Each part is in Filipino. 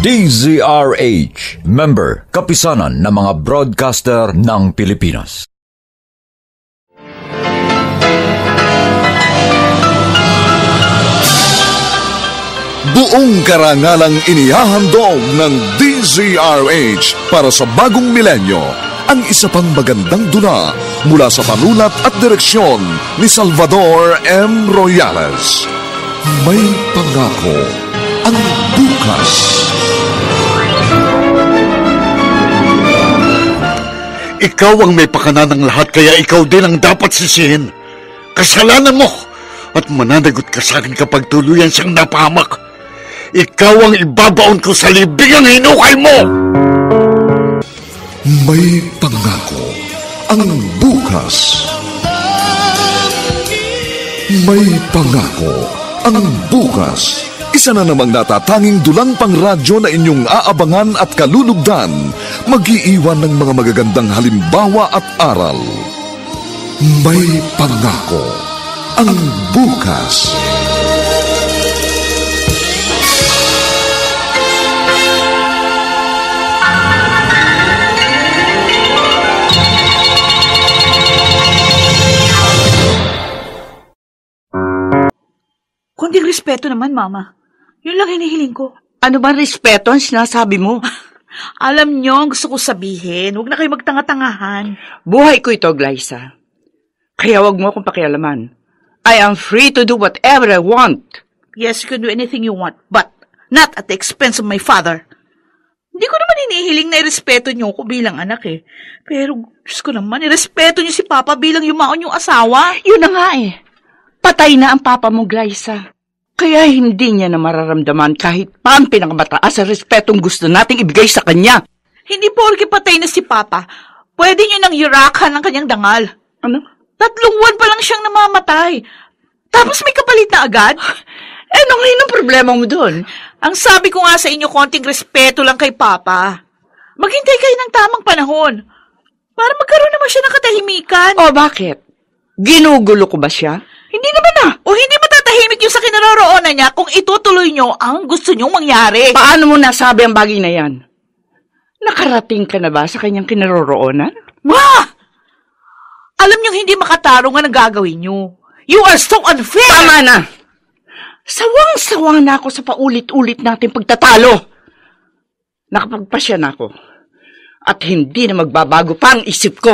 DZRH, member, kapisanan ng mga broadcaster ng Pilipinas. Buong karangalang inihahandog ng DZRH para sa bagong milenyo ang isa pang magandang dula mula sa panulat at direksyon ni Salvador M. Royales. May pangako ang bukas. Ikaw ang may pakana ng lahat, kaya ikaw din ang dapat sisihin. Kasalanan mo at mananagot ka sa akin kapag tuluyan siyang napahamak. Ikaw ang ibabaon ko sa libingang hinukay mo! May pangako ang bukas. May pangako ang bukas. Isa na namang natatanging dulang pangradyo na inyong aabangan at kalulugdan, mag-iiwan ng mga magagandang halimbawa at aral. May pangako ang bukas. Konting respeto naman, Mama. Yun lang hinihiling ko. Ano ba respeto ang sinasabi mo? Alam nyo ang gusto ko sabihin. Huwag na kayo magtanga-tangahan. Buhay ko ito, Glyza. Kaya wag mo akong pakialaman. I am free to do whatever I want. Yes, you can do anything you want, but not at the expense of my father. Hindi ko naman hinihiling na irespeto nyo ko bilang anak eh. Pero, Diyos ko naman, irespeto nyo si Papa bilang yumaon yung asawa. Yun na nga eh. Patay na ang papa mo, Glyza. Kaya hindi niya na mararamdaman kahit pa ang pinakamataas sa respetong gusto nating ibigay sa kanya. Hindi porke patay na si Papa, pwede nyo nang yurakan ang kanyang dangal. Ano? 3 buwan pa lang siyang namamatay. Tapos may kapalit na agad? Ano ngayon ang problema mo doon? Ang sabi ko nga sa inyo, konting respeto lang kay Papa. Maghintay kayo ng tamang panahon para magkaroon naman siya ng katahimikan. O bakit? Ginugulo ko ba siya? Hindi naman na. O hindi matatahimik yung sa kinaroroonan niya kung itutuloy nyo ang gusto nyong mangyari. Paano mo nasabi ang bagay na yan? Nakarating ka na ba sa kanyang kinaroroonan? Ma! Alam nyong hindi makatarong ang gagawin nyo. You are so unfair! Tama na! Sawang-sawa na ako sa paulit-ulit nating pagtatalo. Nakapagpasya na ako. At hindi na magbabago pa ang isip ko.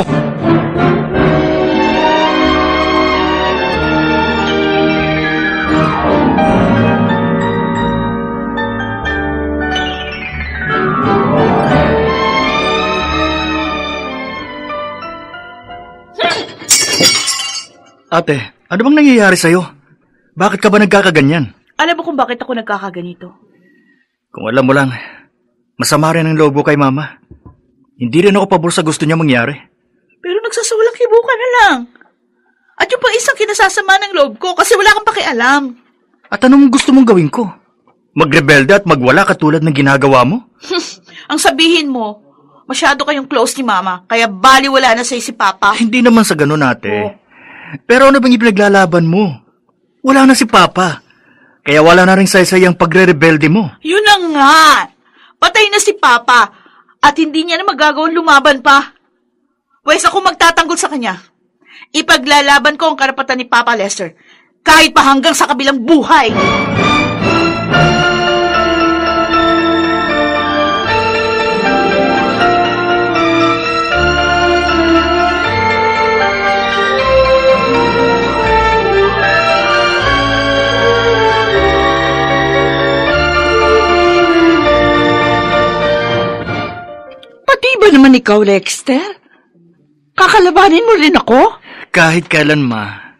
Ate, ano bang nangyayari sa'yo? Bakit ka ba nagkakaganyan? Alam mo kung bakit ako nagkakaganito? Kung alam mo lang, masama rin ang loob ko kay Mama. Hindi rin ako pabor sa gusto niya mangyari. Pero nagsasawalang kibuka na lang. At yung pang isang kinasasama ng loob ko kasi wala kang pakialam. At anong gusto mong gawin ko? Magrebelde at magwala katulad ng ginagawa mo? Ang sabihin mo, masyado kayong close ni Mama, kaya baliwala na sa'yo si Papa. Hindi naman sa ganun, ate. Oh. Pero ano bang ipinaglalaban mo? Wala na si Papa. Kaya wala na rin saysay ang pagre-rebelde mo. Yun na nga. Patay na si Papa at hindi niya na magagawang lumaban pa. Wais ako magtatanggol sa kanya. Ipaglalaban ko ang karapatan ni Papa Lester kahit pa hanggang sa kabilang buhay. Ba naman ikaw, Lexter? Kakalabanin mo rin ako? Kahit kailan, Ma.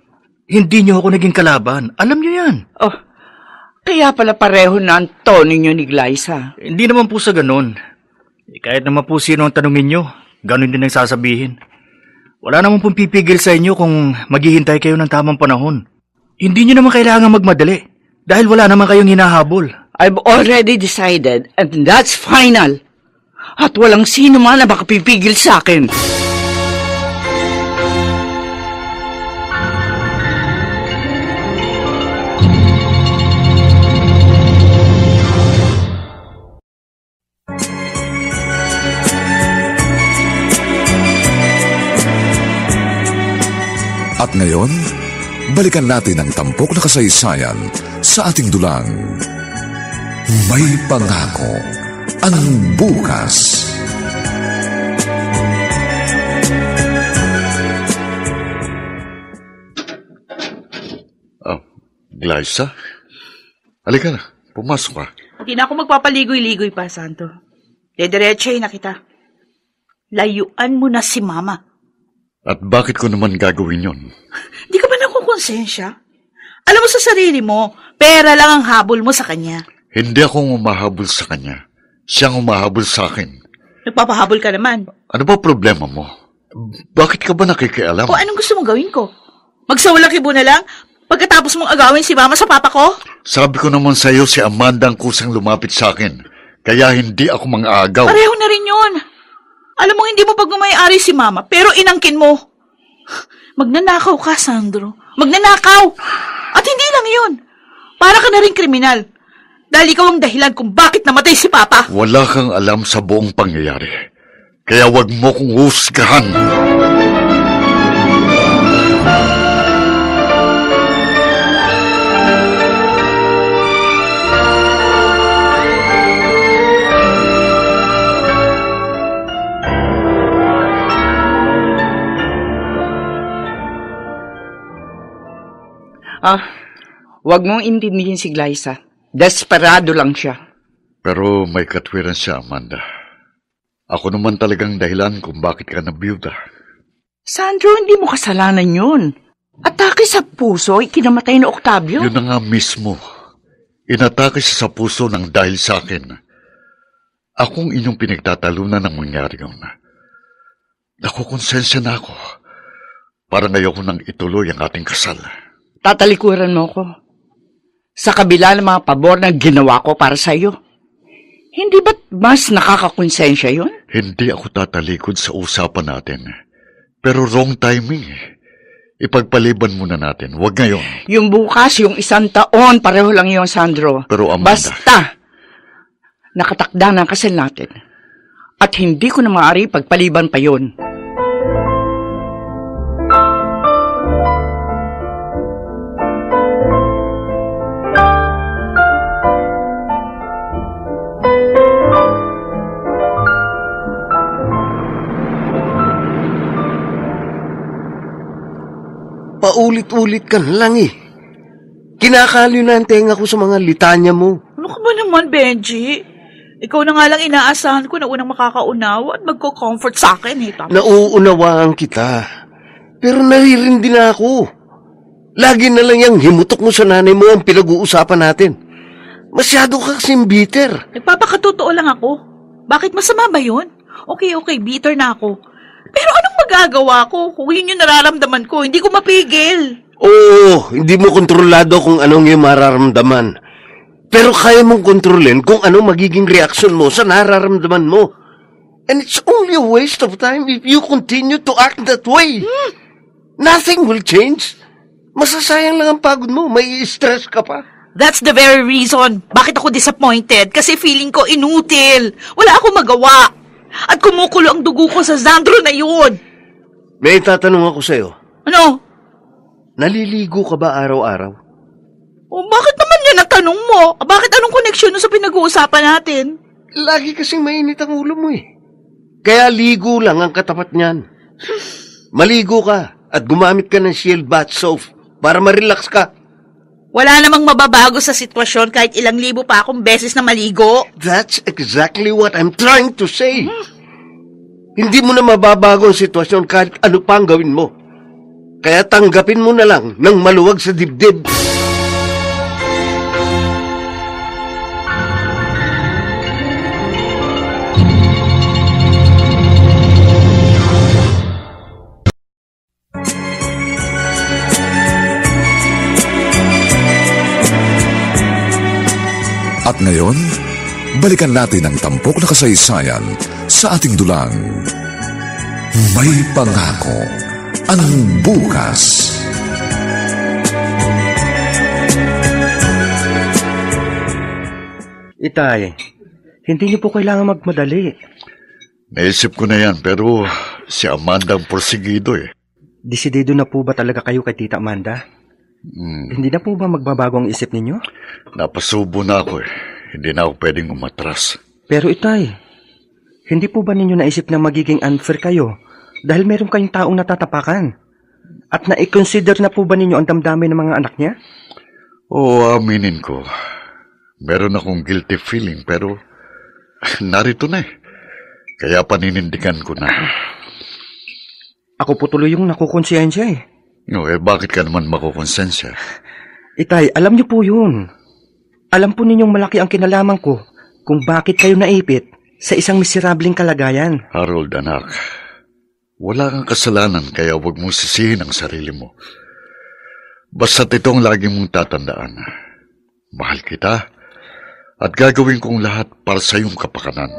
Hindi niyo ako naging kalaban. Alam niyo yan. Oh, kaya pala pareho na ang tono niyo ni Glyza. Hindi naman po sa ganun. Kahit naman po sino ang tanungin niyo, ganun din ang sasabihin. Wala naman pong pipigil sa inyo kung maghihintay kayo ng tamang panahon. Hindi niyo naman kailangan magmadali dahil wala naman kayong hinahabol. I've already decided and that's final. At walang sino man na makapipigil sa akin. At ngayon, balikan natin ang tampok na kasaysayan sa ating dulang. May pangako ang bukas. Glyza? Halika na, pumasok ka. Hindi na ako magpapaligoy-ligoy pa, Santo. Dediretsahin na kita. Layuan mo na si Mama. At bakit ko naman gagawin yon? Di ka ba nakukonsensya? Alam mo sa sarili mo, pera lang ang habol mo sa kanya. Hindi akong umahabol sa kanya. Siyang umahabol sa akin. Nagpapahabol ka naman. Ano ba problema mo? Bakit ka ba nakikialam? O anong gusto mong gawin ko? Magsawalakibo na lang? Pagkatapos mong agawin si Mama sa papa ko? Sabi ko naman sa iyo si Amanda ang kusang lumapit sa akin. Kaya hindi ako mang-aagaw. Pareho na rin yun. Alam mo, hindi mo pagmamayari si Mama, pero inangkin mo. Magnanakaw ka, Sandro. Magnanakaw! At hindi lang yun. Para ka na rin kriminal. Dahil ikaw ang dahilan kung bakit namatay si Papa. Wala kang alam sa buong pangyayari. Kaya wag mo kong husgahan. Wag mong intindihin si Glyza. Desperado lang siya. Pero may katwiran siya, Amanda. Ako naman talagang dahilan kung bakit ka nabiyuda. Sandro, hindi mo kasalanan yun. Atake sa puso, ikinamatay ni Octavio. Yun na nga mismo. Inatake siya sa puso ng dahil sa akin. Akong inyong pinagtatalunan ng mangyari yun. Nakukonsensya na ako. Parang ayoko nang ituloy ang ating kasal. Tatalikuran mo ko. Sa kabila ng mga pabor na ginawa ko para sa iyo. Hindi ba't mas nakakakonsensya yun? Hindi ako tatalikod sa usapan natin. Pero wrong timing. Ipagpaliban muna natin. Huwag ngayon. Yung bukas, yung 1 taon, pareho lang yun, Sandro. Pero Amanda... Basta, nakatakda na ang kasal natin. At hindi ko na maaari pagpaliban pa yun. Paulit-ulit ka na lang eh. Kinakaliw na ang tenga ko sa mga litanya mo. Ano ka ba naman, Benji? Ikaw na nga lang inaasahan ko na unang makakaunawa at magko-comfort sa akin eh. Nauunawaan kita. Pero naririndi na ako. Lagi na lang yung himutok mo sa nanay mo ang pinag-uusapan natin. Masyado ka kasing bitter. Nagpapakatotoo lang ako. Bakit masama ba yun? Okay, bitter na ako. Pero anong magagawa ko kung yun yung nararamdaman ko? Hindi ko mapigil. Oo, hindi mo kontrolado kung anong yung mararamdaman. Pero kaya mong kontrolin kung anong magiging reaksyon mo sa nararamdaman mo. And it's only a waste of time if you continue to act that way. Nothing will change. Masasayang lang ang pagod mo. May stress ka pa. That's the very reason bakit ako disappointed. Kasi feeling ko inutil. Wala akong magawa. At kumukulo ang dugo ko sa Sandro na yun. May tatanong ako sa'yo. Ano? Naliligo ka ba araw-araw? O bakit naman yan ang tanong mo? Bakit anong koneksyon sa pinag-uusapan natin? Lagi kasing mainit ang ulo mo eh. Kaya ligo lang ang katapat niyan. Maligo ka at gumamit ka ng Shield Bath Soap para ma-relax ka. Wala namang mababago sa sitwasyon kahit ilang libo pa akong beses na maligo. That's exactly what I'm trying to say. Hindi mo na mababago ang sitwasyon kahit ano pa ang gawin mo. Kaya tanggapin mo na lang ng maluwag sa dibdib. At ngayon, balikan natin ang tampok na kasaysayan sa ating dulang. May pangako ang bukas. Itay, hindi niyo po kailangan magmadali. Naisip ko na yan, pero si Amanda ang porsigido eh. desidido na po ba talaga kayo kay Tita Amanda? Hindi na po ba magbabago ang isip ninyo? Napasubo na ako eh. Hindi na ako pwedeng umatras. Pero Itay, hindi po ba ninyo naisip na magiging unfair kayo dahil meron kayong taong natatapakan? At na-consider na po ba ninyo ang damdamin ng mga anak niya? Oo, aminin ko. Meron akong guilty feeling pero narito na eh. Kaya paninindigan ko na. Ako po tuloy yung nakukonsensya eh. No, bakit ka naman makukonsensya? Itay, alam niyo po yun. Alam po ninyong malaki ang kinalaman ko kung bakit kayo naipit sa isang miserabling kalagayan. Harold, anak, wala kang kasalanan kaya huwag mong sisihin ang sarili mo. Basta't itong lagi mong tatandaan. Mahal kita at gagawin kong lahat para sa iyong kapakanan.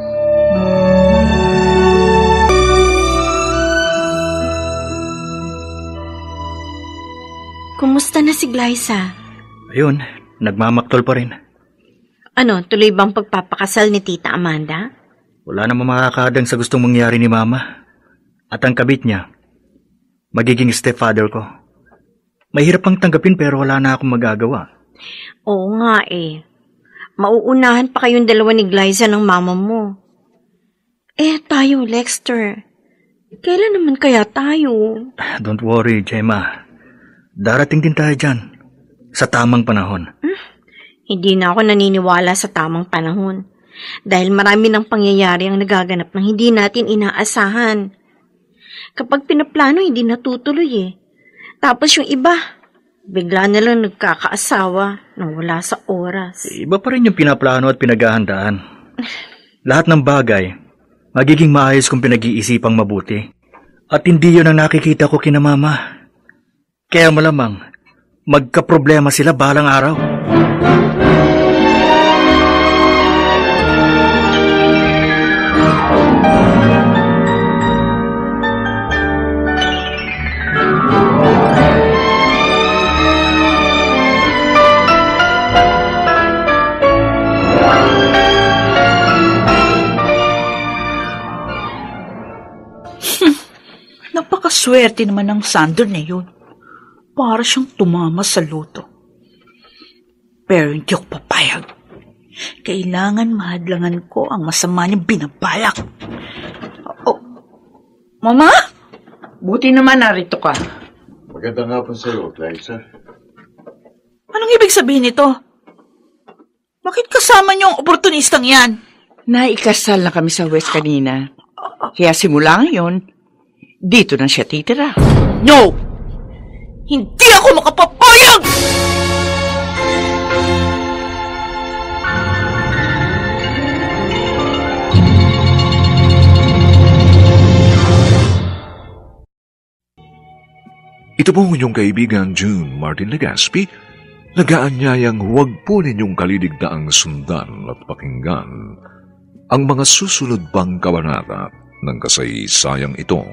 Kumusta na si Glyza? Ayun, nagmamaktol pa rin. Ano, tuloy bang pagpapakasal ni Tita Amanda? Wala namang makakadang sa gustong mangyari ni Mama. At ang kabit niya, magiging stepfather ko. Mahirap pang tanggapin pero wala na akong magagawa. Oo nga eh. Mauunahan pa kayong dalawa ni Glyza ng mama mo. Eh, tayo, Lexter. Kailan naman kaya tayo? Don't worry, Gemma. Darating din tayo dyan. Sa tamang panahon. Hindi na ako naniniwala sa tamang panahon. Dahil marami ng pangyayari ang nagaganap ng hindi natin inaasahan. Kapag pinaplano, hindi natutuloy eh. Tapos yung iba, bigla na lang nagkakaasawa nang wala sa oras. Iba pa rin yung pinaplano at pinaghahandaan. Lahat ng bagay, magiging maayos kung pinag-iisipang mabuti. At hindi yun ang nakikita ko kina Mama. Kaya malamang, magkaproblema sila balang araw. Napakaswerte naman ng Sandor na yun. Para siyang tumama sa loto. Pero hindi ako papayag. Kailangan mahadlangan ko ang masama niyang binabalak. Oh, Mama? Buti naman narito ka. Magandang hapon sa iyo, Glyza. Anong ibig sabihin nito? Bakit kasama niyo ang oportunistang yan? Naikasal na kami sa West kanina. Kaya simula ngayon, dito na siya titira. No! Hindi ako makapapayag! Ito po ang inyong kaibigan June Martin Legaspi, nag-aanyayang huwag po ninyong kaliligdaang sundan at pakinggan ang mga susunod pang kabanata ng kasaysayang ito.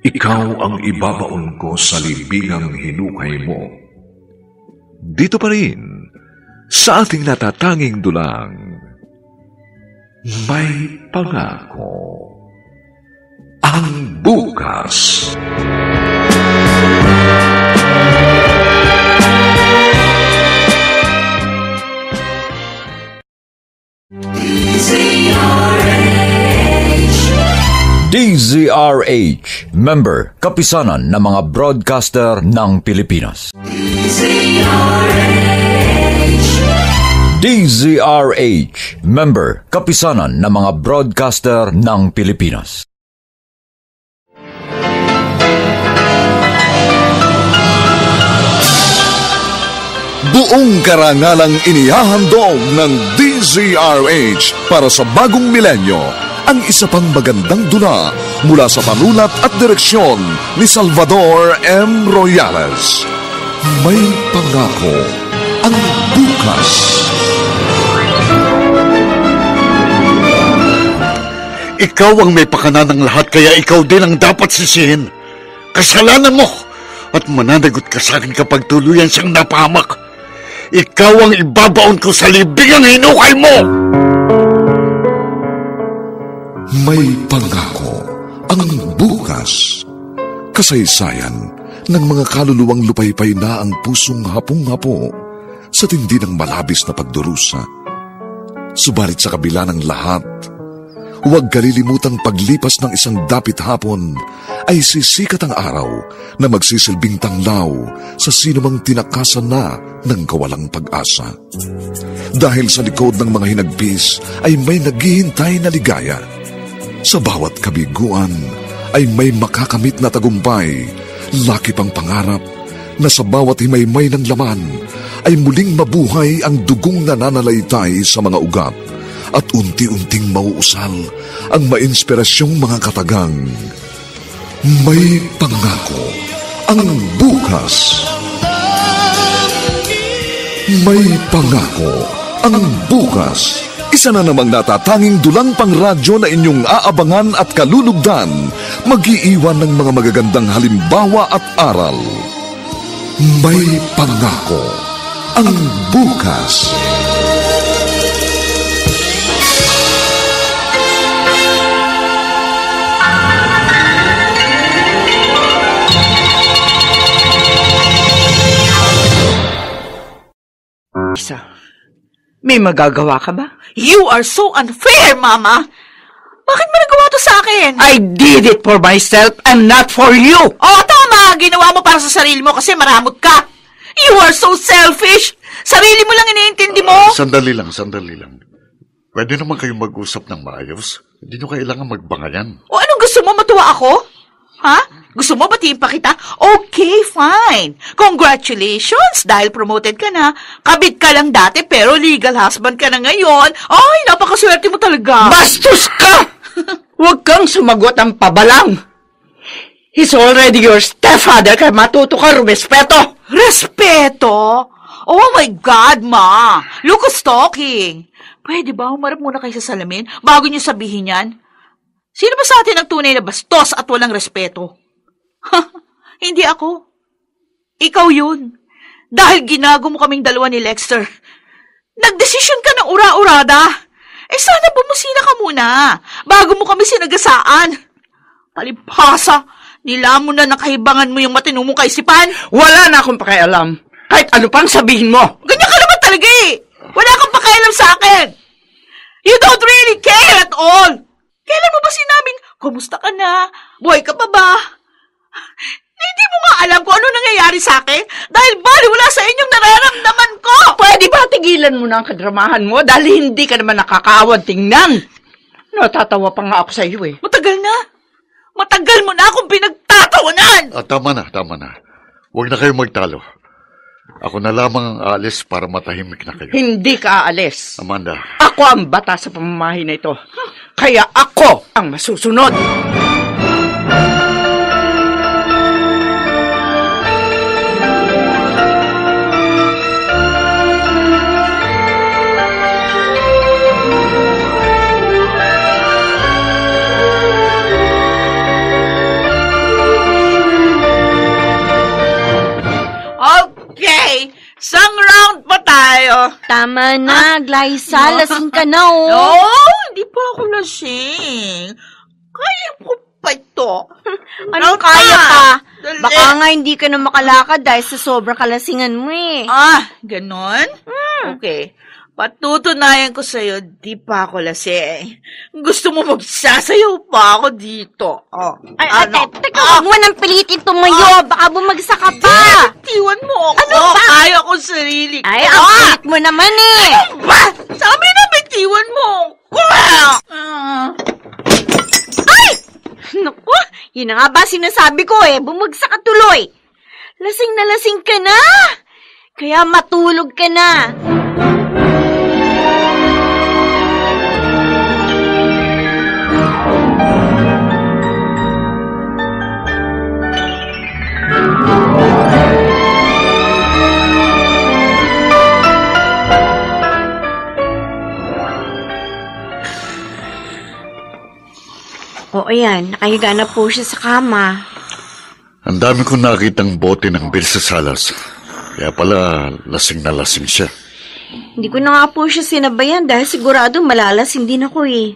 Ikaw ang ibabaon ko sa libingang hinukay mo. Dito pa rin, sa ating natatanging dulang, may pangako ang bukas. DZRH, member, kapisanan ng mga broadcaster ng Pilipinas. DZRH, member, kapisanan ng mga broadcaster ng Pilipinas. Buong karangalang inihahandog ng DZRH para sa bagong milenyo ang isa pang magandang dula mula sa panulat at direksyon ni Salvador M. Royales. May pangako ang bukas. Ikaw ang may pakana ng lahat kaya ikaw din ang dapat sisihin. Kasalanan mo at mananagot ka sa akin kapag tuluyan siyang napahamak. Ikaw ang ibabaon ko sa libingang hinukay mo! May pangako ang bukas. Kasaysayan ng mga kaluluwang lupaypay na ang pusong hapong-hapo sa tindi ng malabis na pagdurusa. Subalit sa kabila ng lahat, huwag kalilimutang paglipas ng isang dapit hapon ay sisikat ang araw na magsisilbing tanglaw sa sinumang tinakasan na ng kawalang pag-asa. Dahil sa likod ng mga hinagpis ay may naghihintay na ligaya. Sa bawat kabiguan ay may makakamit na tagumpay, laki pang pangarap na sa bawat himaymay ng laman ay muling mabuhay ang dugong nananalaytay sa mga ugat at unti-unting mauusal ang mainspirasyong mga katagang. May pangako ang bukas. May pangako ang bukas. Isa na namang natatanging dulang pang radyo na inyong aabangan at kalulugdan, mag-iiwan ng mga magagandang halimbawa at aral. May pangako ang bukas. Isa, may magagawa ka ba? You are so unfair, Mama! Bakit mo nagawa to sa akin? I did it for myself and not for you! Oo, tama! Ginawa mo para sa sarili mo kasi maramot ka! You are so selfish! Sarili mo lang iniintindi mo! Sandali lang. Pwede naman kayong mag-usap ng maayos. Hindi nyo kailangan magbangayan. O anong gusto mo? Matuwa ako? Ha? Gusto mo batiin pa kita? Okay, fine. Congratulations! Dahil promoted ka na. Kabit ka lang dati pero legal husband ka na ngayon. Ay, napakaswerte mo talaga. Bastos ka! Huwag kang sumagot ang pabalang. He's already your stepfather kaya matuto ka rumespeto. Respeto? Oh my God, Ma! Look who's talking. Pwede ba humarap muna kayo sa salamin bago niyo sabihin yan? Sino ba sa atin ang tunay na bastos at walang respeto? Hindi ako. Ikaw yun. Dahil ginago mo kaming dalawa ni Lexter. Nagdesisyon ka ng ura-urada. Sana bumusina ka muna bago mo kami sinagasaan. Palibhasa, nilamon na nakahibangan mo yung matino mong kaisipan. Wala na akong pakialam. Kahit ano pang sabihin mo. Ganyan ka naman talaga eh. Wala kang pakialam sa akin. You don't really care at all. Kailan mo ba sinabing, kumusta ka na? Buhay ka pa ba? Hindi mo nga alam kung ano nangyayari sa akin dahil baliwala sa inyong nararamdaman ko. Pwede ba tigilan mo na ang kadramahan mo dahil hindi ka naman nakakaawad tingnan? Natatawa pa nga ako sa iyo eh. Matagal na. Matagal mo na akong pinagtatawanan. Tama na. Huwag na kayo magtalo. Ako na lamang ang aalis para matahimik na kayo. Hindi ka aalis. Amanda. Ako ang bata sa pamamahay na ito. Kaya ako ang masusunod. Okay, isang round pa tayo. Tama na, Glyza. Lasing ka na, oh. No, hindi pa ako lasing. Kaya ko pa ito. Anong Round kaya pa? Dali. Baka nga hindi ka na makalakad dahil sa sobrang kalasingan mo eh. Ganon? Okay. Patutunayan ko sa'yo, di pa ako lasing. Gusto mo magsasayaw pa ako dito. Ay, teka, huwag mo nang pilitin tumayo. Baka bumagsak ka pa. Tiwan mo ako. Ano ba? Kaya ko sarili ko. Ay, ang pilit mo naman eh. Ba? Sabi na bitiwan mo. Ay! Naku, yun na nga ba sinasabi ko eh. Bumagsak ka tuloy. Lasing na lasing ka na. Kaya matulog ka na. O ayan, nakahiga na po siya sa kama. Ang dami kong nakitang bote ng Bill sa salas. Kaya pala, lasing na lasing siya. Hindi ko na nga po siya sinabayan dahil sigurado malalasing din ako eh.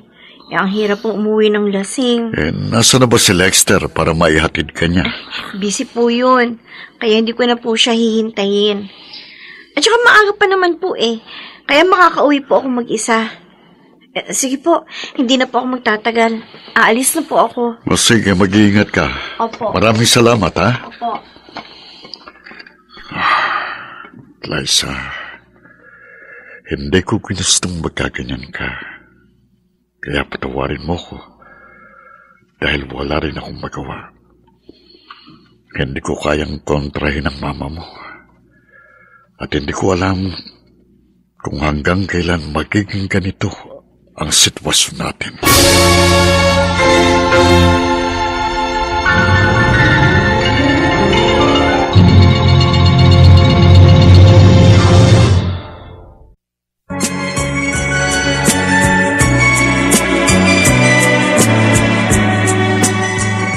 Ang hirap pong umuwi ng lasing. Nasa na ba si Lexter para maihatid ka niya? Busy po yun. Kaya hindi ko na po siya hihintayin. At saka maaga pa naman po eh. Kaya makakauwi po ako mag-isa. Sige po, hindi na po ako magtatagal. Aalis na po ako. Sige, mag-iingat ka. Opo. Maraming salamat, ha? Opo. Liza, hindi ko ginustong magkaganyan ka. Kaya patawarin mo ko. Dahil wala rin akong magawa. Hindi ko kayang kontrahin ang mama mo. At hindi ko alam kung hanggang kailan magiging ganito ang sitwasyon natin.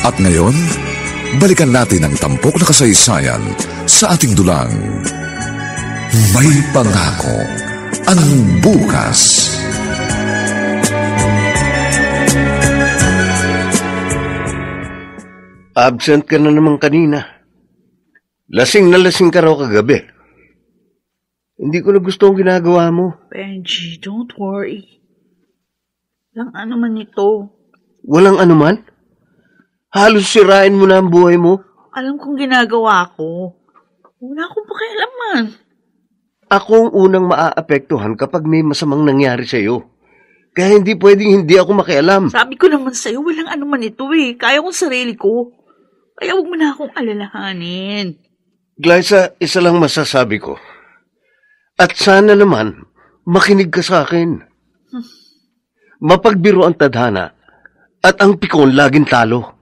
At ngayon, balikan natin ang tampok na kasaysayan sa ating dulang. May pangako ang bukas. Absent ka na naman kanina. Lasing na lasing ka raw kagabi. Hindi ko na gusto ang ginagawa mo. Benji, don't worry. Lang ano man ito. Walang anuman? Halos sirain mo na ang buhay mo. Alam kong ginagawa ko. Wala akong pakialaman. Ako ang unang maaapektuhan kapag may masamang nangyari sa'yo. Kaya hindi pwedeng hindi ako makialam. Sabi ko naman sa'yo, walang anuman ito eh. Kaya kong sarili ko. Kaya huwag mo na akong alalahanin. Glyza, isa lang masasabi ko. At sana naman, makinig ka sa akin. Mapagbiro ang tadhana at ang pikon laging talo.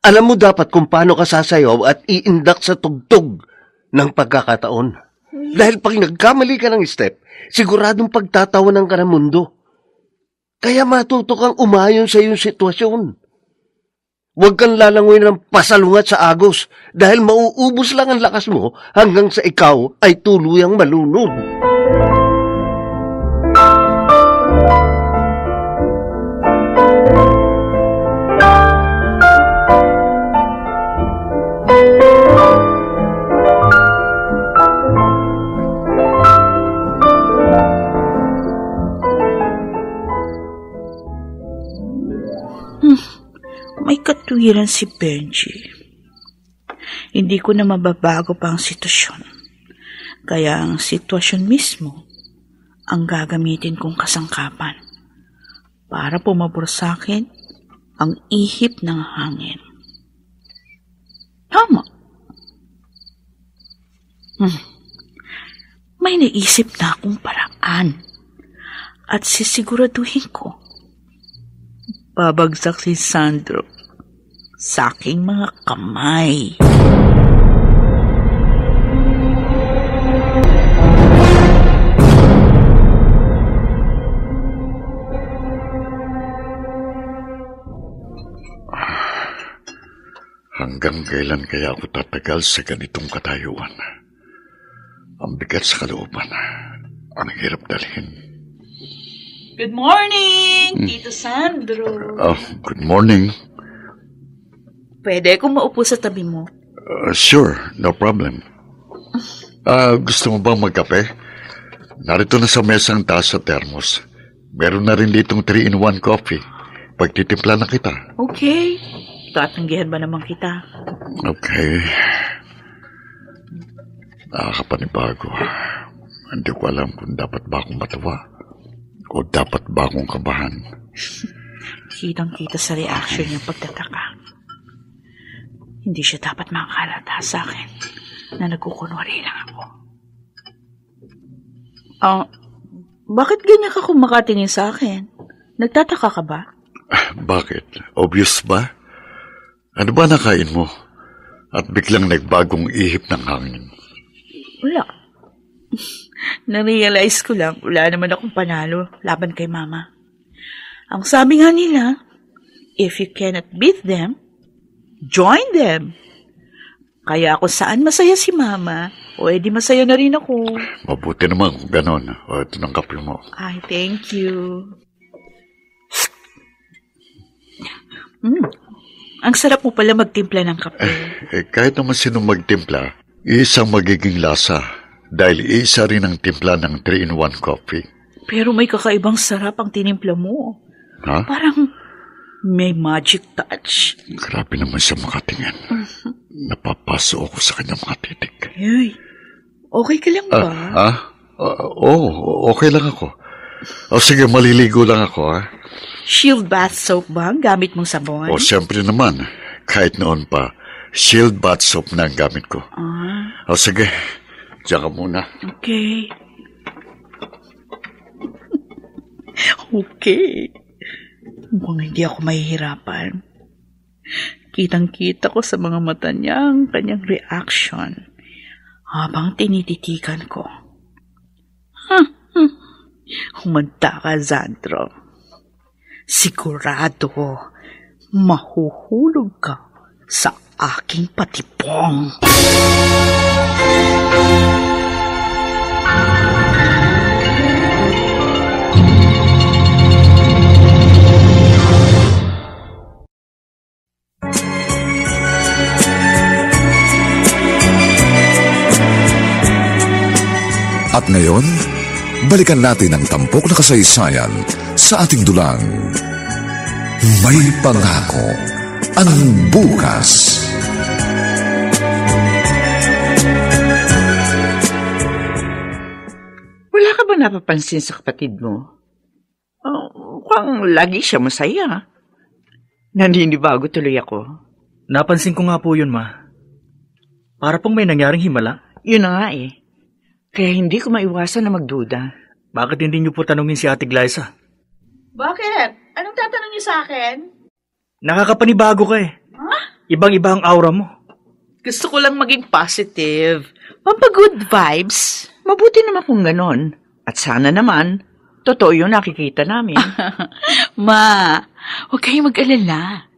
Alam mo dapat kung paano ka sasayaw at iindak sa tugtog ng pagkakataon. Dahil pag nagkamali ka ng step, siguradong pagtatawanan ka ng mundo. Kaya matuto kang umayon sa iyong sitwasyon. Huwag kang lalangoy ng pasalungat sa agos dahil mauubos lang ang lakas mo hanggang sa ikaw ay tuluyang malunod. May katwiran si Benji. Hindi ko na mababago pa ang sitwasyon. Kaya ang sitwasyon mismo ang gagamitin kong kasangkapan para pumabor sa akin ang ihip ng hangin. Tama. May naisip na akong paraan at sisiguraduhin ko babagsak si Sandro sa aking mga kamay. Hanggang kailan kaya ako tatagal sa ganitong katayuan? Ang bigat sa kalooban. Ang hirap dalhin. Good morning, Tito Sandro. Good morning. Pwede akong maupo sa tabi mo? Sure, no problem. Gusto mo bang magkape? Narito na sa mesa ang taas sa thermos. Meron na rin ditong 3-in-1 coffee. Pagtitimpla na kita. Okay. Tatanggihan ba naman kita? Okay. Nakakapanibago. Hindi ko alam kung dapat ba akong matawa o dapat ba akong kabahan. Kitang-kita sa reaction yung pagtataka. Hindi siya dapat makakalata sa akin na nagkukunwari lang ako. Bakit ganyan ka kung makatingin sa akin? Nagtataka ka ba? Bakit? Obvious ba? Ano ba nakain mo? At biglang nagbagong ihip ng hangin. Wala. Na-realize ko lang, wala naman akong panalo laban kay Mama. Ang sabi nga nila, if you cannot beat them, join them. Kaya kung saan masaya si Mama, o edi masaya na rin ako. Mabuti naman kung ganon. O, ito ng kape mo. Ay, thank you. Ang sarap mo pala magtimpla ng kape. Kahit naman sino magtimpla, isang magiging lasa dahil isa rin ang timpla ng 3-in-1 coffee. Pero may kakaibang sarap ang tinimpla mo. Ha? Parang may magic touch. Grabe naman siya makatingin. Napapaso ako sa kanyang mga titik. Hey, okay ka lang ba? Okay lang ako. Sige, maliligo lang ako, ha? Shield bath soap ba ang gamit mong sabon? Siyempre naman. Kahit noon pa, Shield bath soap na ang gamit ko. Sige, diyan ka muna. Okay. Okay. Mukhang hindi ako mahihirapan. Kitang-kita ko sa mga mata niya ang kanyang reaction habang tinititikan ko. Humanda ka, Sandro. Sigurado mahuhulog ka sa aking patipong. At ngayon, balikan natin ang tampok na kasaysayan sa ating dulang. May pangako ang bukas. Wala ka ba napapansin sa kapatid mo? Mukhang lagi siya masaya. Naninibago tuloy ako. Napansin ko nga po yun, Ma. Para pong may nangyaring himala. Yun na nga eh. Kaya hindi ko maiwasan na magduda. Bakit hindi niyo po tanungin si Ate Glyza? Bakit? Anong tatanong niyo sa akin? Nakakapanibago ka eh. Ibang-iba ang aura mo. Gusto ko lang maging positive. Pampagood vibes. Mabuti naman kung ganon. At sana naman, totoo yung nakikita namin. Ma, huwag kayong mag-alala.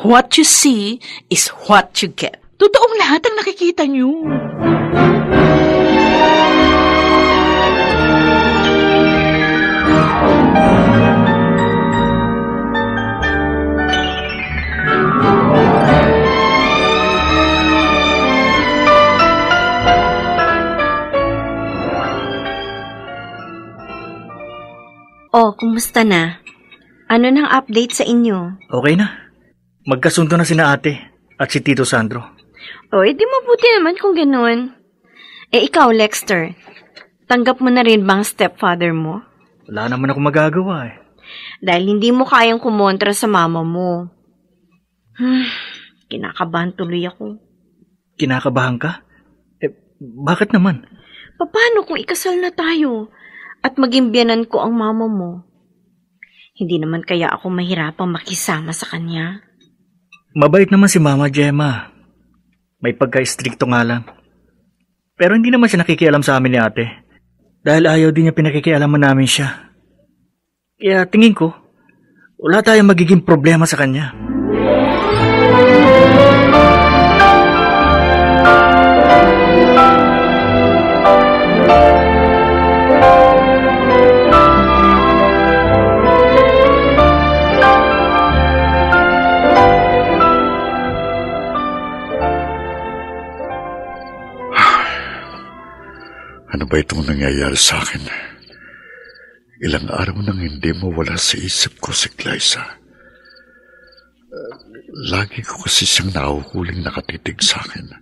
What you see is what you get. Totoong lahat ang nakikita niyo. Kumusta na? Ano nang update sa inyo? Okay na. Magkasundo na sina ate at si Tito Sandro. Di mabuti naman kung gano'n. Ikaw, Lexter, tanggap mo na rin bang stepfather mo? Wala naman ako magagawa eh. Dahil hindi mo kayang kumontra sa mama mo. Kinakabahan tuloy ako. Kinakabahan ka? Bakit naman? Paano kung ikasal na tayo at maging biyanan ko ang mama mo? Hindi naman kaya ako mahirapang makisama sa kanya. Mabait naman si Mama Gemma. May pagka-stricto nga lang. Pero hindi naman siya nakikialam sa amin ni ate. Dahil ayaw din niya pinakikialaman namin siya. Kaya tingin ko, wala tayong magiging problema sa kanya. Ano ba itong nangyayari sa akin? Ilang araw nang hindi mawala sa isip ko si Glyza. Lagi ko kasi siyang nahuhuling nakatitig sa akin.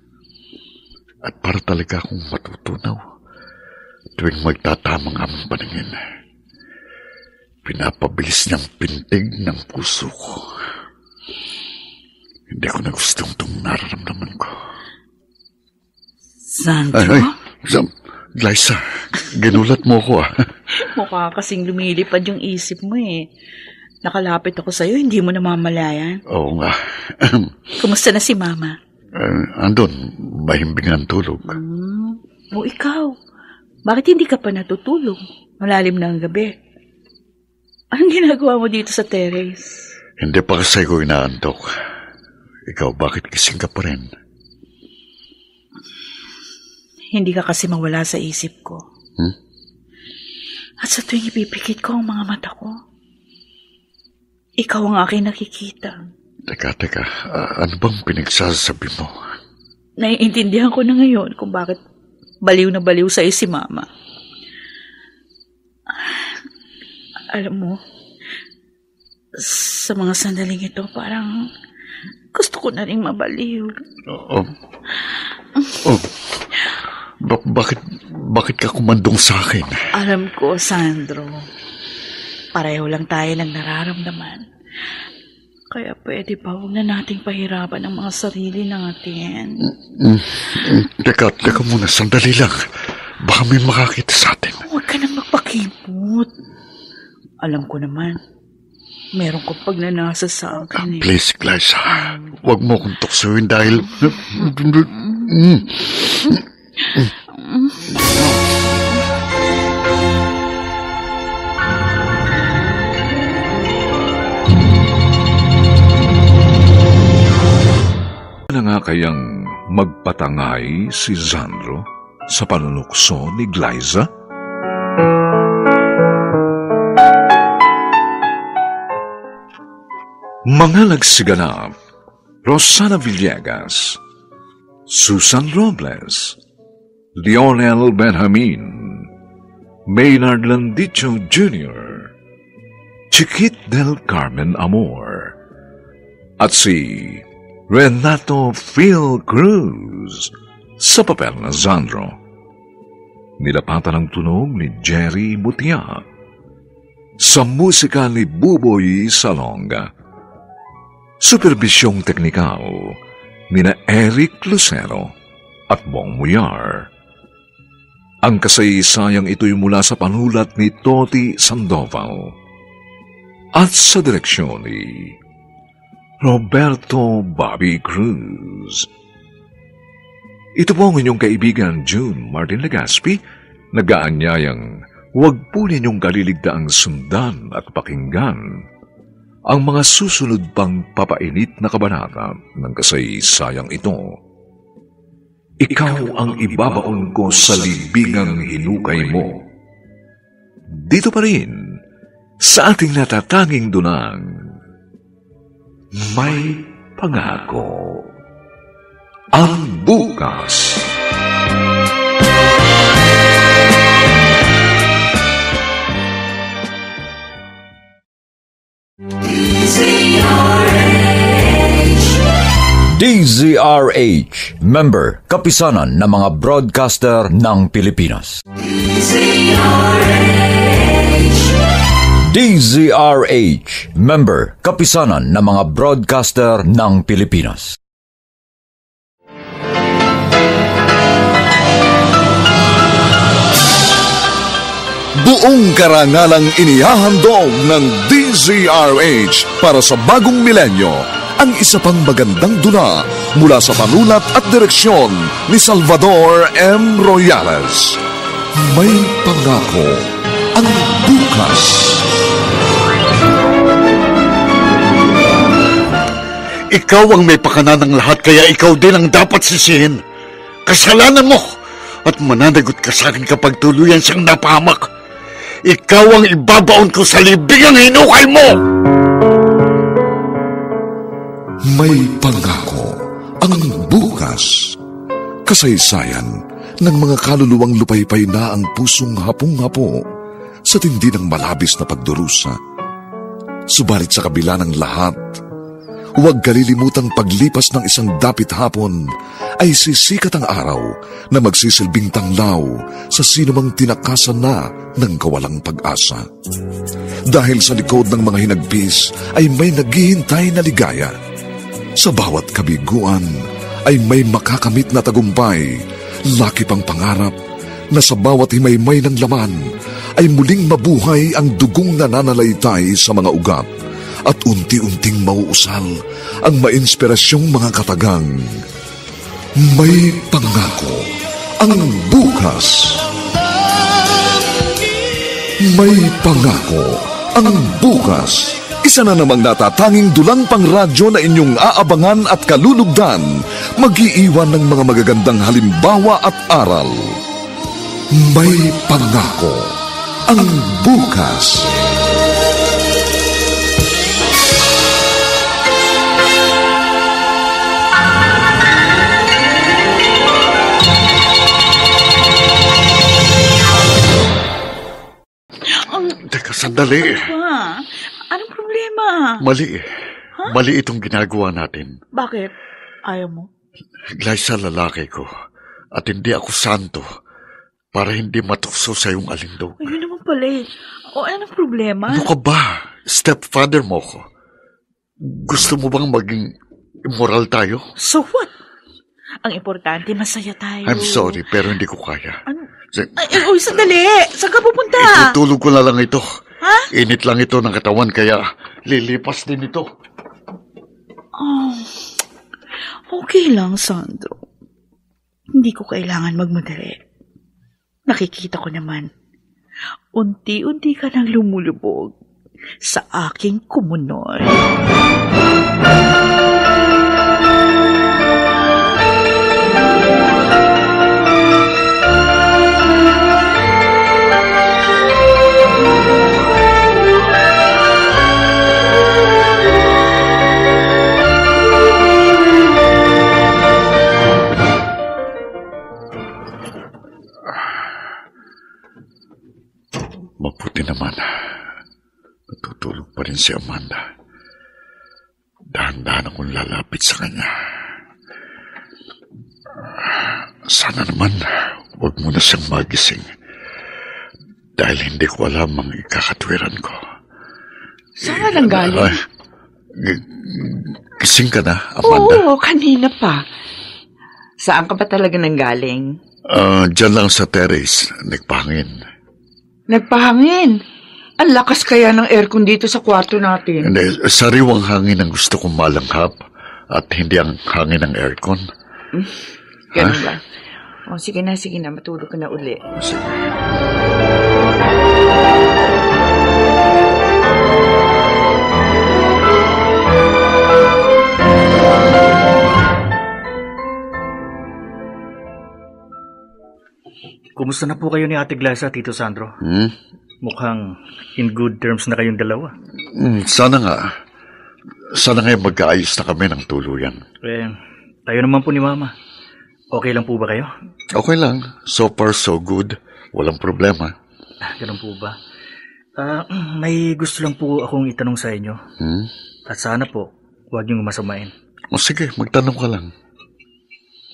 At para talaga akong matutunaw tuwing magtatamang aming paningin. Pinapabilis niyang pintig ng puso ko. Hindi ko na gustong itong nararamdaman ko. Sandro? Glyza, ginulat mo ako Mukha kasing lumilipad yung isip mo eh. Nakalapit ako sa'yo, hindi mo namamalayan. Oo nga. Kumusta na si Mama? Andun, mahimbing ang tulog. Ikaw, bakit hindi ka pa natutulog? Malalim na ang gabi. Anong ginagawa mo dito sa terrace? Hindi pa kasi ko inaantok. Ikaw, bakit gising ka pa rin? Hindi ka kasi mawala sa isip ko. At sa tuwing ipipikit ko ang mga mata ko, ikaw ang aking nakikita. Teka. Ano bang pinagsasabi mo? Naiintindihan ko na ngayon kung bakit baliw na baliw sa'yo si Mama. Alam mo, sa mga sandaling ito, parang gusto ko na rin mabaliw. Bakit ka kumandong sa akin? Alam ko, Sandro. Pareho lang tayo ng nararamdaman. Kaya pwede ba huwag na nating pahirapan ang mga sarili natin? Teka muna, sandali lang. Baka may makakita sa atin. Huwag ka nang magpakipot. Alam ko naman, meron kong pagnanasa sa akin. Please, Glyza. Huwag mo kong tuksuin dahil... Na nga kayang magpatangay si Sandro sa panunukso ni Glyza? Mga nagsiganap: Rosana Villegas, Susan Robles, Lionel Benjamin, Maynard Landicho Jr., Chiquit del Carmen Amor, at si Renato Phil Cruz sa papel na Sandro. Nilapatan ang tunog ni Jerry Butia. Sa musika ni Buboy Salonga. Superbisyong teknikal ni na Eric Lucero at Bong Muyar. Ang kasaysayang ito'y mula sa panulat ni Toti Sandoval at sa direksyon ni Roberto Bobby Cruz. Ito po ang inyong kaibigan June Martin Legaspi, nag-aanyayang huwag po ninyong kaliligtaang sundan at pakinggan ang mga susunod pang papainit na kabanata ng kasaysayang ito. Ikaw ang ibabaon ko sa libingang hinukay mo. Dito pa rin, sa ating natatanging dunang, may pangako ang bukas. DZRH, member, kapisanan ng mga broadcaster ng Pilipinas. DZRH, member, kapisanan ng mga broadcaster ng Pilipinas. Buong karangalang inihahandog ng DZRH para sa bagong milenyo ang isa pang magandang dula mula sa panulat at direksyon ni Salvador M. Royales. May pangako ang bukas. Ikaw ang may pakana ng lahat, kaya ikaw din ang dapat sisihin. Kasalanan mo at mananagot ka sa akin kapag tuluyan siyang napahamak. Ikaw ang ibabaon ko sa libingang hinukay mo! May pangako ang bukas. Kasaysayan ng mga kaluluwang lupaypay na ang pusong hapong-hapo sa tindi ng malabis na pagdurusa. Subalit sa kabila ng lahat, huwag kalilimutang paglipas ng isang dapit hapon ay sisikat ang araw na magsisilbing tanglaw sa sinumang tinakasan na ng kawalang pag-asa. Dahil sa likod ng mga hinagpis ay may naghihintay na ligaya. Sa bawat kabiguan ay may makakamit na tagumpay, laki pang pangarap na sa bawat himaymay ng laman ay muling mabuhay ang dugong nananalaytay sa mga ugat at unti-unting mauusal ang mainspirasyong mga katagang. May pangako ang bukas. May pangako ang bukas. Isa na namang natatanging dulang pangradyo na inyong aabangan at kalulugdan, mag-iiwan ng mga magagandang halimbawa at aral. May pangako ang bukas. Teka, sandali. Pa, anong problema? Mali. Mali itong ginagawa natin. Bakit? Ayaw mo? Glyza, lalaki ko. At hindi ako santo para hindi matukso sa iyong alindog. Ayun naman pala eh. O anong problema? Ano ka ba? Stepfather mo ko. Gusto mo bang maging immoral tayo? So what? Ang importante, masaya tayo. I'm sorry, pero hindi ko kaya. Ano? Uy, sandali! Saan ka pupunta? Itutulog ko na lang ito. Ha? Init lang ito ng katawan, kaya lilipas din ito. Oh, okay lang, Sandro. Hindi ko kailangan magmadali. Nakikita ko naman. Unti-unti ka nang lumulubog sa aking kumunoy. Mabuti naman. Natutulog pa rin si Amanda. Dahan-dahan akong lalapit sa kanya. Sana naman, huwag mo na siyang magising. Dahil hindi ko alam ang ikakatwiran ko. Saan lang galing? Gising ka na, Amanda? Oo, kanina pa. Saan ka ba talaga nanggaling? Diyan lang sa terrace, nagpahangin. Nagpahangin. Ang lakas kaya ng aircon dito sa kwarto natin. Hindi, sariwang hangin ang gusto kong malanghap at hindi ang hangin ng aircon. Ganun ba? O, sige na, matulog ka na uli. Sige. Kumusta na po kayo ni Ate Glyza, Tito Sandro? Mukhang in good terms na kayong dalawa. Sana nga. Sana nga magkaayos na kami ng tuluyan. Tayo naman po ni Mama. Okay lang po ba kayo? Okay lang. So far, so good. Walang problema. Ganun po ba? May gusto lang po akong itanong sa inyo. At sana po, huwag niyong masamain. O sige, magtanong ka lang.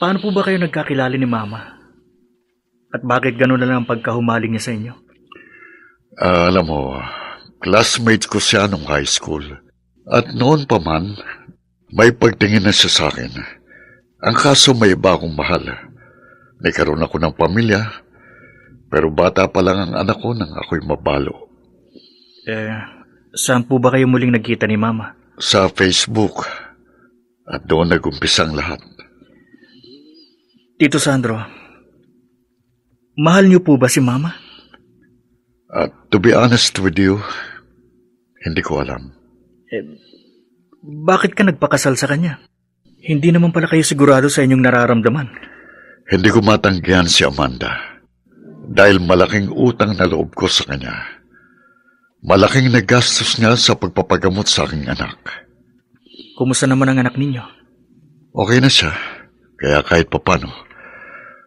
Paano po ba kayo nagkakilala ni Mama? At bakit gano'n na lang ang pagkahumaling niya sa inyo? Alam mo, classmate ko siya nung high school. At noon pa man, may pagtingin na siya sa akin. Ang kaso may iba akong mahal. Nagkaroon ako ng pamilya, pero bata pa lang ang anak ko nang ako'y mabalo. Saan po ba kayo muling nagkita ni Mama? Sa Facebook. At doon nag-umpisa ang lahat. Tito Sandro, mahal niyo po ba si Mama? To be honest with you, hindi ko alam. Bakit ka nagpakasal sa kanya? Hindi naman pala kayo sigurado sa inyong nararamdaman. Hindi ko matanggihan si Amanda. Dahil malaking utang na loob ko sa kanya. Malaking nagastos niya sa pagpapagamot sa aking anak. Kumusta naman ang anak ninyo? Okay na siya. Kaya kahit papano,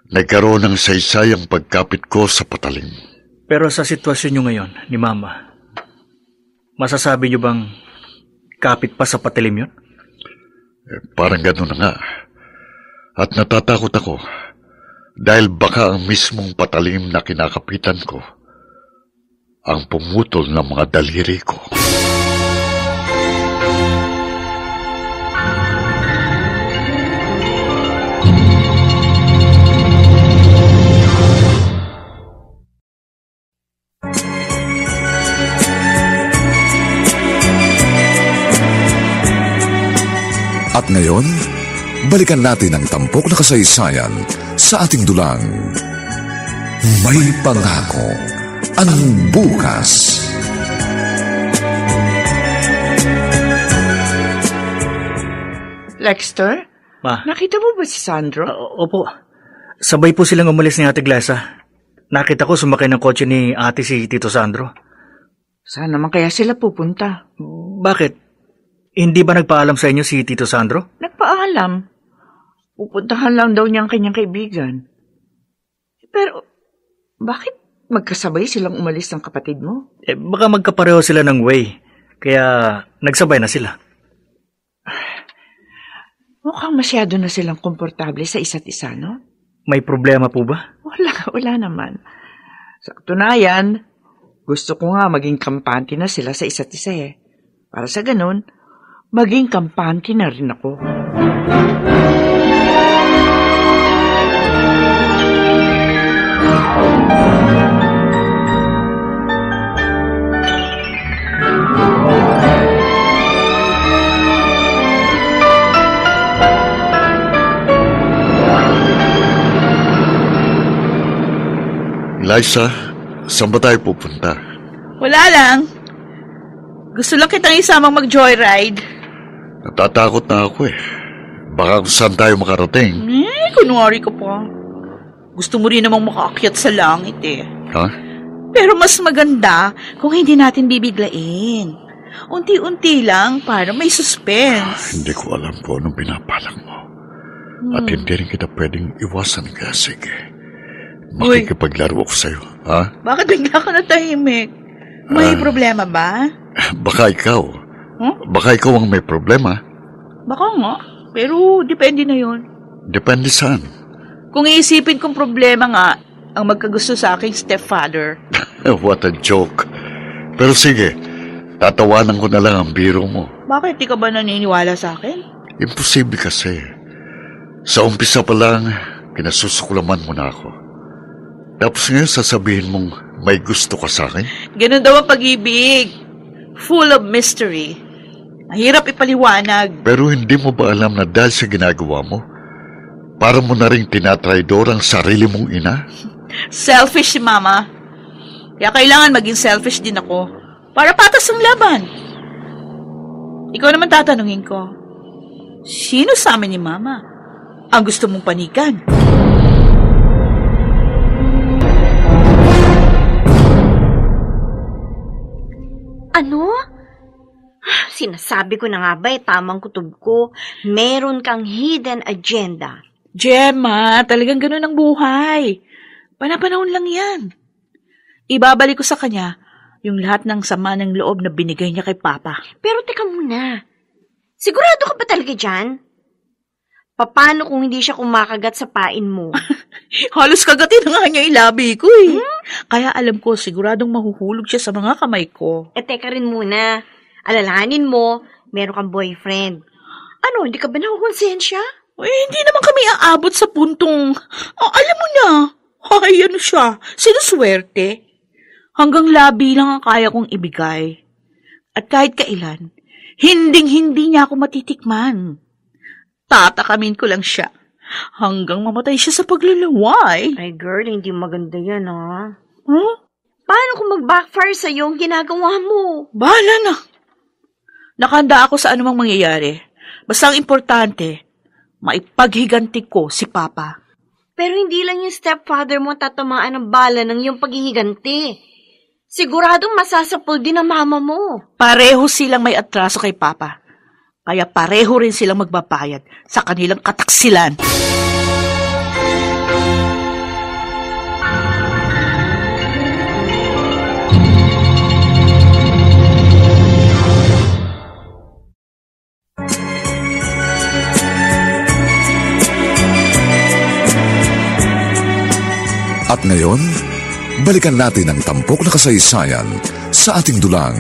nagkaroon ng saysay ang pagkapit ko sa patalim. Pero sa sitwasyon nyo ngayon, ni Mama, masasabi nyo bang kapit pa sa patalim yun? Parang gano'n na nga. At natatakot ako dahil baka ang mismong patalim na kinakapitan ko ang pumutol ng mga daliri ko. At ngayon, balikan natin ang tampok na kasaysayan sa ating dulang. May pangako ang bukas. Lexter? Ma? Nakita mo ba si Sandro? Opo. Sabay po silang umalis ni Ate Glyza. Nakita ko sumakay ng kotse ni ate si Tito Sandro. Saan naman kaya sila pupunta? Bakit? Hindi ba nagpaalam sa inyo si Tito Sandro? Nagpaalam. Pupuntahan lang daw niya ang kanyang kaibigan. Pero, bakit magkasabay silang umalis ng kapatid mo? Baka magkapareho sila ng way. Kaya nagsabay na sila. Mukhang masyado na silang komportable sa isa't isa, no? May problema po ba? Wala naman. Sa katunayan, gusto ko nga maging kampante na sila sa isa't isa eh. Para sa ganun, maging kampante na rin ako. Liza, saan ba tayo pupunta? Wala lang. Gusto lang kitang isamang mag-joyride. Natatakot na ako eh. Baka kung saan tayo makarating. Kunwari ka pa. Gusto mo rin namang makaakyat sa langit eh. Ha? Pero mas maganda kung hindi natin bibiglain. Unti-unti lang para may suspense. Hindi ko alam kung anong pinapalang mo. At hindi rin kita pwedeng iwasan kaya sige. Makikipaglaro ako sa'yo, ha? Bakit bigla ka natahimik? May problema ba? Baka ikaw. Baka ikaw ang may problema. Baka nga. Pero depende na yon. Depende saan? Kung iisipin kong problema nga, ang magkagusto sa aking stepfather. What a joke. Pero sige, tatawanan ko na lang ang biro mo. Bakit di ka ba naniniwala sa akin? Imposible kasi. Sa umpisa pa lang, kinasusuklaman mo na ako. Tapos ngayon sasabihin mong may gusto ka sa akin? Ganun daw ang pag-ibig. Full of mystery. Mahirap ipaliwanag. Pero hindi mo ba alam na dahil sa ginagawa mo, para mo na rin tinatraidor ang sarili mong ina? Selfish si Mama. Kaya kailangan maging selfish din ako. Para patas ang laban. Ikaw naman tatanungin ko. Sino sa amin ni Mama ang gusto mong panikan? Ano? Sinasabi ko na nga ba, tamang kutob ko, meron kang hidden agenda. Gemma, talagang ganun ang buhay. Panapanahon lang yan. Ibabalik ko sa kanya yung lahat ng sama ng loob na binigay niya kay Papa. Pero teka muna, sigurado ka ba talaga dyan? Paano kung hindi siya kumakagat sa pain mo? Halos kagatin na nga niya ilabi ko eh. Kaya alam ko, siguradong mahuhulog siya sa mga kamay ko. Teka rin muna. Alalahanin mo, meron kang boyfriend. Ano, hindi ka ba nakukonsensya? Hindi naman kami aabot sa puntong, alam mo na, ano siya, sinuswerte. Hanggang labi lang ang kaya kong ibigay. At kahit kailan, hinding-hindi niya ako matitikman. Tatakamin ko lang siya hanggang mamatay siya sa paglalaway. Ay girl, hindi maganda yan ha. Paano kung mag-backfire sa'yo ang ginagawa mo? Bahala na. Nakahanda ako sa anumang mangyayari. Basta ang importante, maipaghiganti ko si Papa. Pero hindi lang yung stepfather mo tatamaan ng bala ng iyong paghihiganti. Siguradong masasapol din ang mama mo. Pareho silang may atraso kay Papa. Kaya pareho rin silang magbabayad sa kanilang kataksilan. At ngayon, balikan natin ang tampok na kasaysayan sa ating dulang.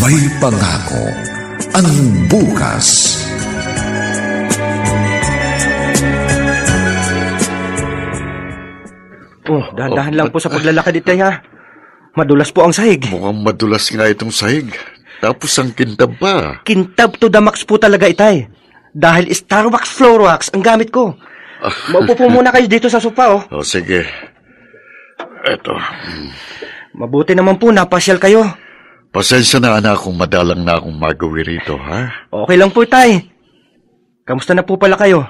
May pangako ang bukas. Dahan-dahan lang po sa paglalakad ito, ha? Madulas po ang sahig. Mukhang madulas nga itong sahig. Tapos ang kintab pa. Kintab to the max po talaga, itay. Dahil Starwax Floorwax ang gamit ko. Maupo po muna kayo dito sa sopa, oh. Sige. Eto. Mabuti naman po, napasyal kayo. Pasensya na anak kung madalang na akong magawi rito, ha? Okay lang po, tay. Kamusta na po pala kayo?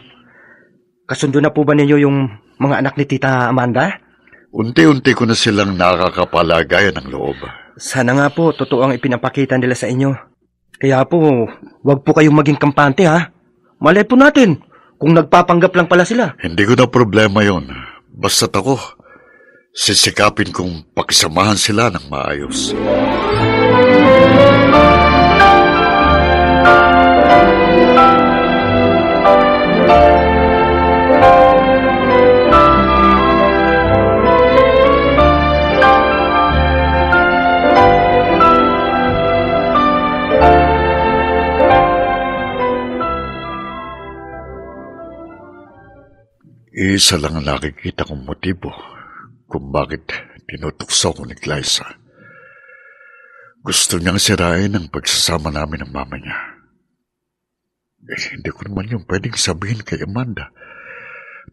Kasundo na po ba ninyo yung mga anak ni Tita Amanda? Unti-unti ko na silang nakakapalagayan ng loob. Sana nga po, totoo ang ipinapakita nila sa inyo. Kaya po, wag po kayong maging kampante, ha? Malay po natin kung nagpapanggap lang pala sila. Hindi ko na problema yon. Basta't ako, Sisikapin kong pakisamahan sila ng maayos. Isa lang ang nakikita kong motibo kung bakit tinutukso ko ni Glyza. Gusto niyang sirain ang pagsasama namin ng mama niya. Hindi ko naman yung pwedeng sabihin kay Amanda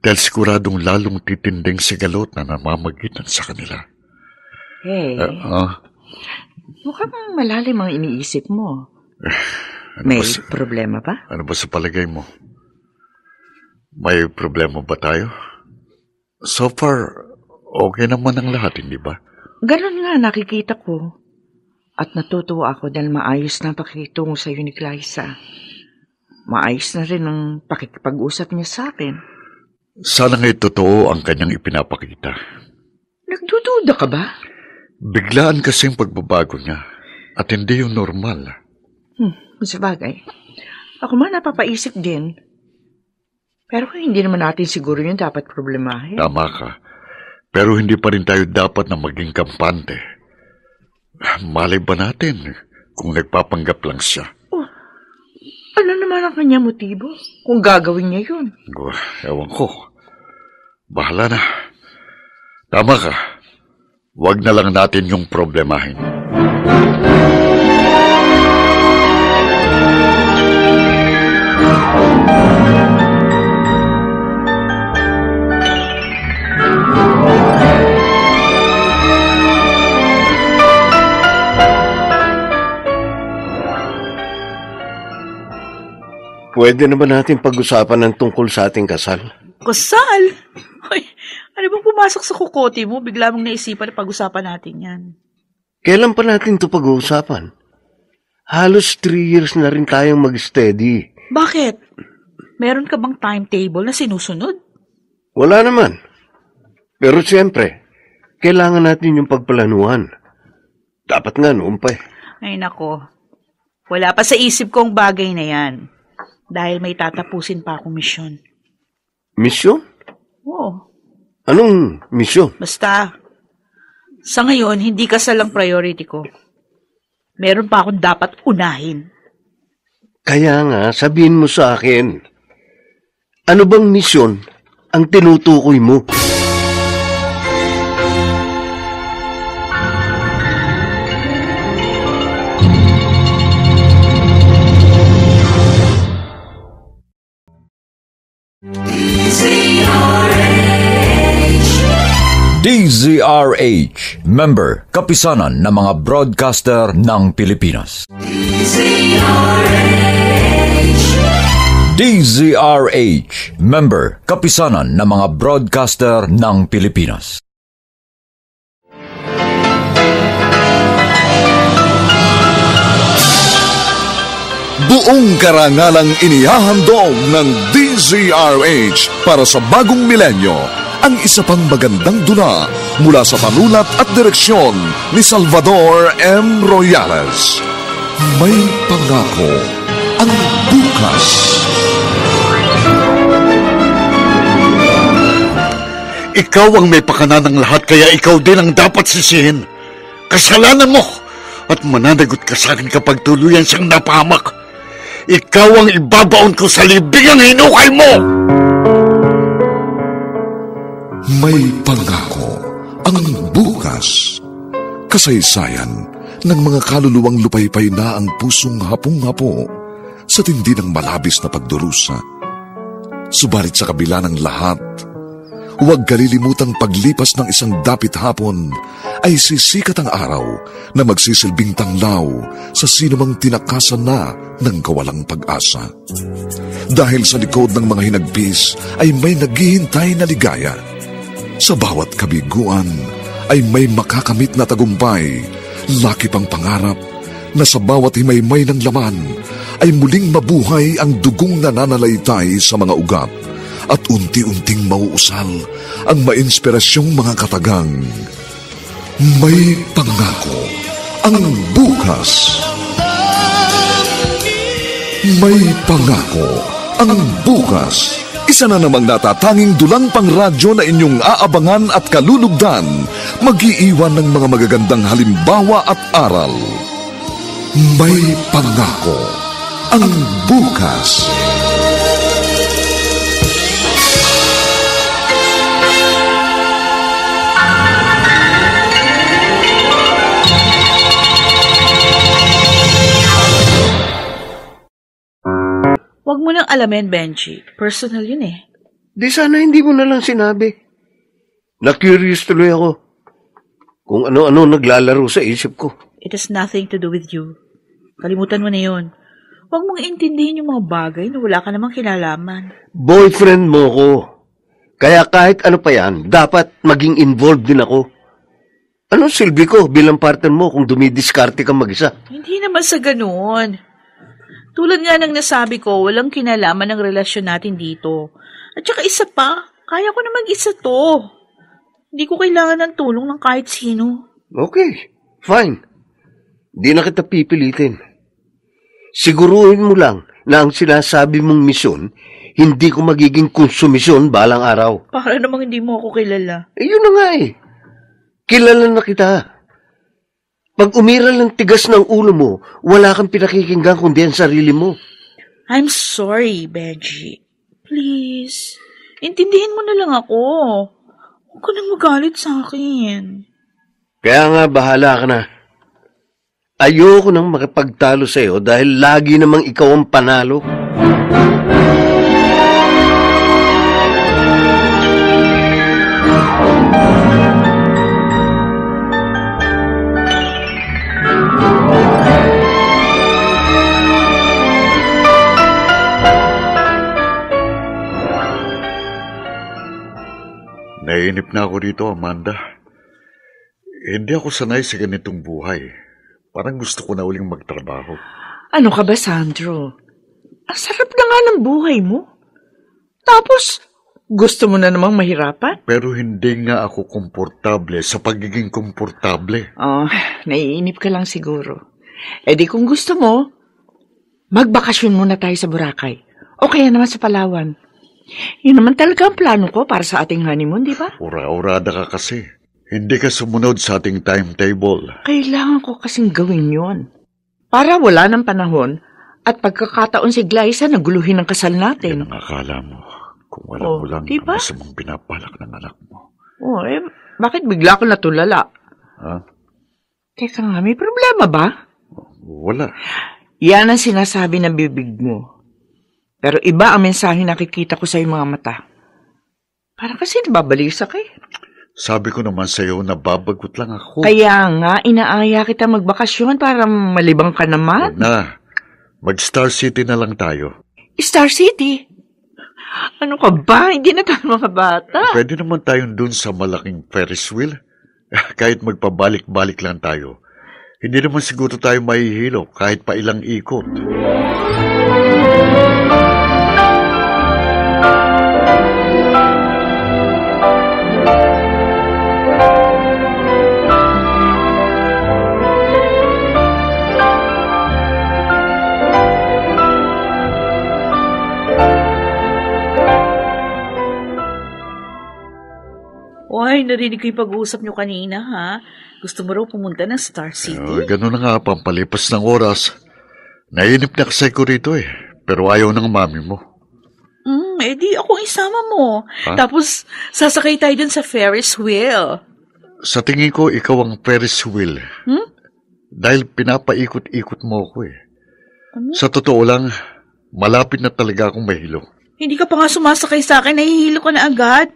dahil siguradong lalong titinding sigalot na namamagitan sa kanila. Hey, mukhang malalim ang iniisip mo. May problema ba? Ano ba sa palagay mo? May problema ba tayo? So far, okay naman ang lahat, hindi ba? Ganon nga nakikita ko. At natutuwa ako dahil maayos na pakikitungo sa iyo ni Glyza. Maayos na rin ang pakikipag-usap niya sa akin. Sana nga'y totoo ang kanyang ipinapakita. Nagdududa ka ba? Biglaan kasi ang pagbabago niya at hindi yung normal. Sa bagay. Ako man napapaisip din. Pero hindi naman natin siguro yun dapat problemahin. Tama ka. Pero hindi pa rin tayo dapat na maging kampante. Malay ba natin kung nagpapanggap lang siya? Oh, ano naman ang kanya motibo kung gagawin niya yun? Ewan ko. Bahala na. Tama ka. Huwag na lang natin yung problemahin. Pwede na ba natin pag-usapan ng tungkol sa ating kasal? Kasal? Hoy, ano bang pumasok sa kukote mo? Bigla mong naisipan na pag-usapan natin yan. Kailan pa natin ito pag-uusapan? Halos 3 years na rin tayong mag-steady. Bakit? Meron ka bang timetable na sinusunod? Wala naman. Pero siyempre, kailangan natin yung pagplanuhan. Dapat nga noon pa eh. Ay nako, wala pa sa isip ko ang bagay na yan. Dahil may tatapusin pa akong misyon. Misyon? Oo. Anong misyon? Basta, sa ngayon, hindi kasal ang priority ko. Meron pa akong dapat unahin. Kaya nga, sabihin mo sa akin, ano bang misyon ang tinutukoy mo? DZRH, member, kapisanan ng mga broadcaster ng Pilipinas. DZRH, member, kapisanan ng mga broadcaster ng Pilipinas. Buong karangalang inihahandog ng DZRH para sa bagong milenyo ang isa pang magandang dula mula sa panulat at direksyon ni Salvador M. Royales. May pangako ang bukas. Ikaw ang may pakana ng lahat, kaya ikaw din ang dapat sisihin. Kasalanan mo at mananagot ka sa akin kapag tuluyan siyang napahamak. Ikaw ang ibabaon ko sa libingang hinukay mo! May pangako ang bukas. Kasaysayan ng mga kaluluwang lupaypay na ang pusong hapong-hapo sa tindi ng malabis na pagdurusa. Subalit sa kabila ng lahat, huwag kalilimutang paglipas ng isang dapit hapon ay sisikat ang araw na magsisilbing tanglaw sa sinumang tinakasan na ng kawalang pag-asa. Dahil sa likod ng mga hinagpis ay may naghihintay na ligaya. Sa bawat kabiguan ay may makakamit na tagumpay, laki pang pangarap na sa bawat himaymay ng laman ay muling mabuhay ang dugong nananalaytay sa mga ugat at unti-unting mauusal ang mainspirasyong mga katagang. May pangako ang bukas. May pangako ang bukas. Isa na namang natatanging dulang pangradyo na inyong aabangan at kalulugdan, mag-iiwan ng mga magagandang halimbawa at aral. May pangako ang bukas. Huwag mo nang alamin, Benji. Personal yun eh. Di sana hindi mo na lang sinabi. Na-curious tuloy ako. Kung ano-ano naglalaro sa isip ko. It has nothing to do with you. Kalimutan mo na yun. Huwag mong intindihin yung mga bagay na wala ka namang kinalaman. Boyfriend mo ko. Kaya kahit ano pa yan, dapat maging involved din ako. Anong silbi ko bilang partner mo kung dumidiskarte kang mag-isa? Hindi naman sa ganoon. Tulad nga ng nasabi ko, walang kinalaman ng relasyon natin dito. At saka isa pa, kaya ko na mag-isa to. Hindi ko kailangan ng tulong ng kahit sino. Okay, fine. Di na kita pipilitin. Siguruhin mo lang na ang sinasabi mong misyon, hindi ko magiging konsumisyon balang araw. Para namang hindi mo ako kilala. Yun na nga eh. Kilala na kita. Pag umiral ng tigas ng ulo mo, wala kang pinakikinggan kundi ang sarili mo. I'm sorry, Benji. Please, intindihin mo na lang ako. Huwag ka nang magalit sa akin. Kaya nga, bahala ka na. Ayoko nang makipagtalo sa'yo dahil lagi namang ikaw ang panalo. Naiinip na ako dito, Amanda. Hindi ako sanay sa ganitong buhay. Parang gusto ko na uling magtrabaho. Ano ka ba, Sandro? Ang sarap na nga ng buhay mo. Tapos, gusto mo na namang mahirapan? Pero hindi nga ako komportable sa pagiging komportable. Oh, naiinip ka lang siguro. Eh di kung gusto mo, magbakasyon muna tayo sa Boracay. O kaya naman sa Palawan. Yun naman talaga ang plano ko para sa ating honeymoon, di ba? Ura-urada ka kasi. Hindi ka sumunod sa ating timetable. Kailangan ko kasing gawin yon. Para wala ng panahon at pagkakataon si Glyza na guluhin ang kasal natin. Yan ang akala mo. Kung wala mo lang diba? ang masamang pinapalak ng anak mo. Bakit bigla ko natulala? Ha? Teka nga, may problema ba? Wala. Yan ang sinasabi ng bibig mo. Pero iba ang mensahe nakikita ko sa iyong mga mata. Parang kasi nababalisa ka eh. Sabi ko naman sa iyo na babagot lang ako. Kaya nga, inaaya kita magbakasyon para malibang ka naman. Huwag na. Mag-Star City na lang tayo. Star City? Ano ka ba? Hindi na tayo mga bata. Pwede naman tayong dun sa malaking Ferris wheel. Kahit magpabalik-balik lang tayo. Hindi naman siguro tayo mahihilo kahit pa ilang ikot. Ay, narinig ko yung pag-uusap nyo kanina, ha? Gusto mo raw pumunta ng Star City? Ganun na nga, pampalipas ng oras. Nainip na kasi ko rito eh. Pero ayaw ng mami mo. Di ako isama mo. Ha? Tapos, sasakay tayo dun sa Ferris wheel. Sa tingin ko, ikaw ang Ferris wheel. Dahil pinapaikot-ikot mo ako eh. Sa totoo lang, malapit na talaga akong mahilo. Hindi ka pa nga sumasakay sa akin, nahihilo ka na agad.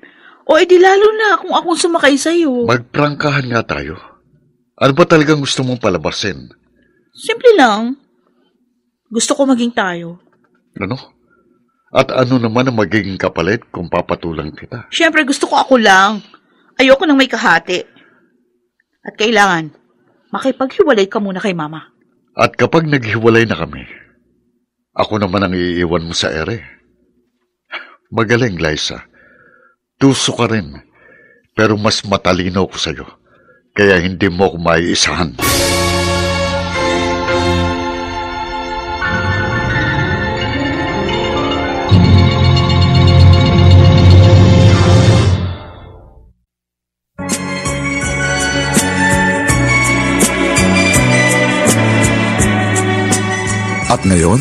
O edi lalo na kung akong sumakay sa'yo. Magprangkahan nga tayo. Ano ba talagang gusto mong palabasin? Simple lang. Gusto ko maging tayo. Ano? At ano naman ang magiging kapalit kung papatulang kita? Siyempre gusto ko ako lang. Ayoko nang may kahati. At kailangan, makipaghiwalay ka muna kay Mama. At kapag naghiwalay na kami, ako naman ang iiwan mo sa ere. Magaling, Liza. Tuso ka rin. Pero mas matalino ko sa'yo. Kaya hindi mo ako maiisahan. At ngayon,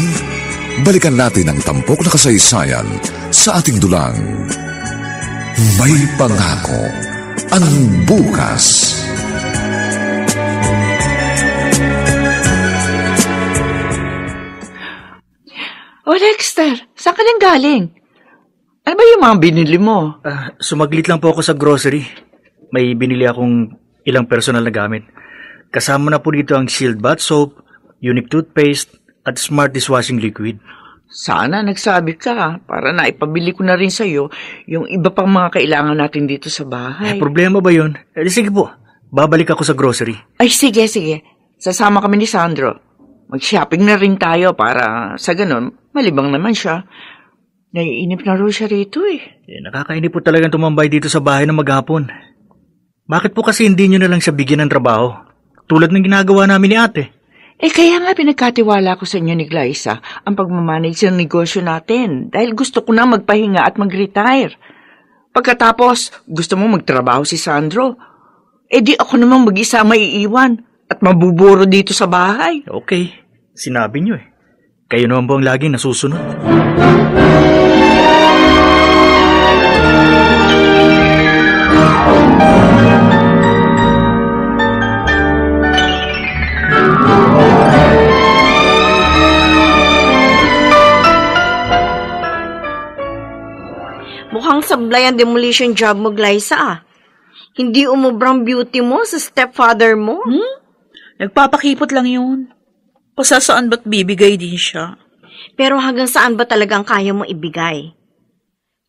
balikan natin ang tampok na kasaysayan sa ating dulang. May pangako ang bukas. O Dexter, saan ka nang galing? Ano ba yung mga binili mo? Sumaglit lang po ako sa grocery. May binili akong ilang personal na gamit. Kasama na po dito ang Shield Bath Soap, Unique Toothpaste, at Smart Dishwashing Liquid. Sana nagsabi ka para naipabili ko na rin sa'yo yung iba pang mga kailangan natin dito sa bahay. Problema ba yun? Sige po, babalik ako sa grocery. Ay, sige. Sasama kami ni Sandro. Mag-shopping na rin tayo para sa ganun, malibang naman siya. Naiinip na rin siya rito eh. Nakakainip po talagang tumambay dito sa bahay ng maghapon. Bakit po kasi hindi nyo na lang siya bigyan ng trabaho? Tulad ng ginagawa namin ni ate. Kaya nga pinagkatiwala ko sa inyo ni Glyza ang pagmamanage ng negosyo natin dahil gusto ko na magpahinga at mag-retire. Pagkatapos, gusto mo magtrabaho si Sandro. Di ako namang mag-isa maiiwan at mabuburo dito sa bahay. Okay, sinabi nyo eh. Kayo naman po ang laging nasusunod. Mukhang sablay ang demolition job mo, Glyza. Hindi umubrang beauty mo sa stepfather mo? Nagpapakipot lang yun. Pasasaan ba't bibigay din siya? Pero hanggang saan ba talagang kaya mo ibigay?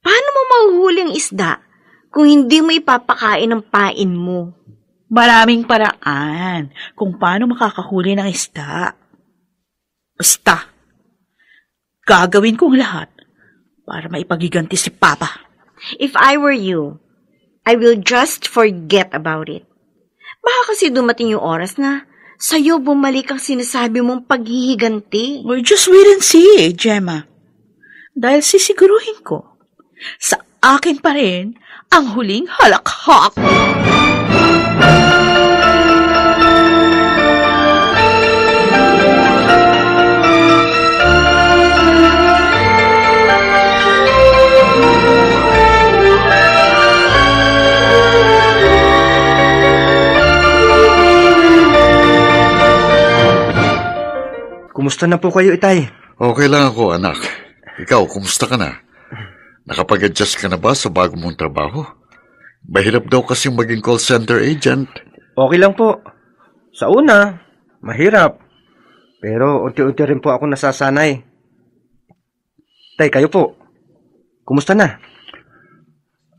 Paano mo mahuhuli ang isda kung hindi mo ipapakain ang pain mo? Maraming paraan kung paano makakahuli ng isda. Basta, gagawin kong lahat para maipagiganti si Papa. If I were you, I will just forget about it. Baka kasi dumating yung oras na sa'yo bumalik ang sinasabi mong paghihiganti. Well, just wait and see, Gemma. Dahil sisiguruhin ko, sa akin pa rin ang huling halakhak. Kumusta na po kayo, Itay? Okay lang ako, anak. Ikaw, kumusta ka na? Nakapag-adjust ka na ba sa bago mong trabaho? Mahirap daw kasing maging call center agent. Okay lang po. Sa una, mahirap. Pero unti-unti rin po ako nasasanay. Tay, kayo po. Kumusta na?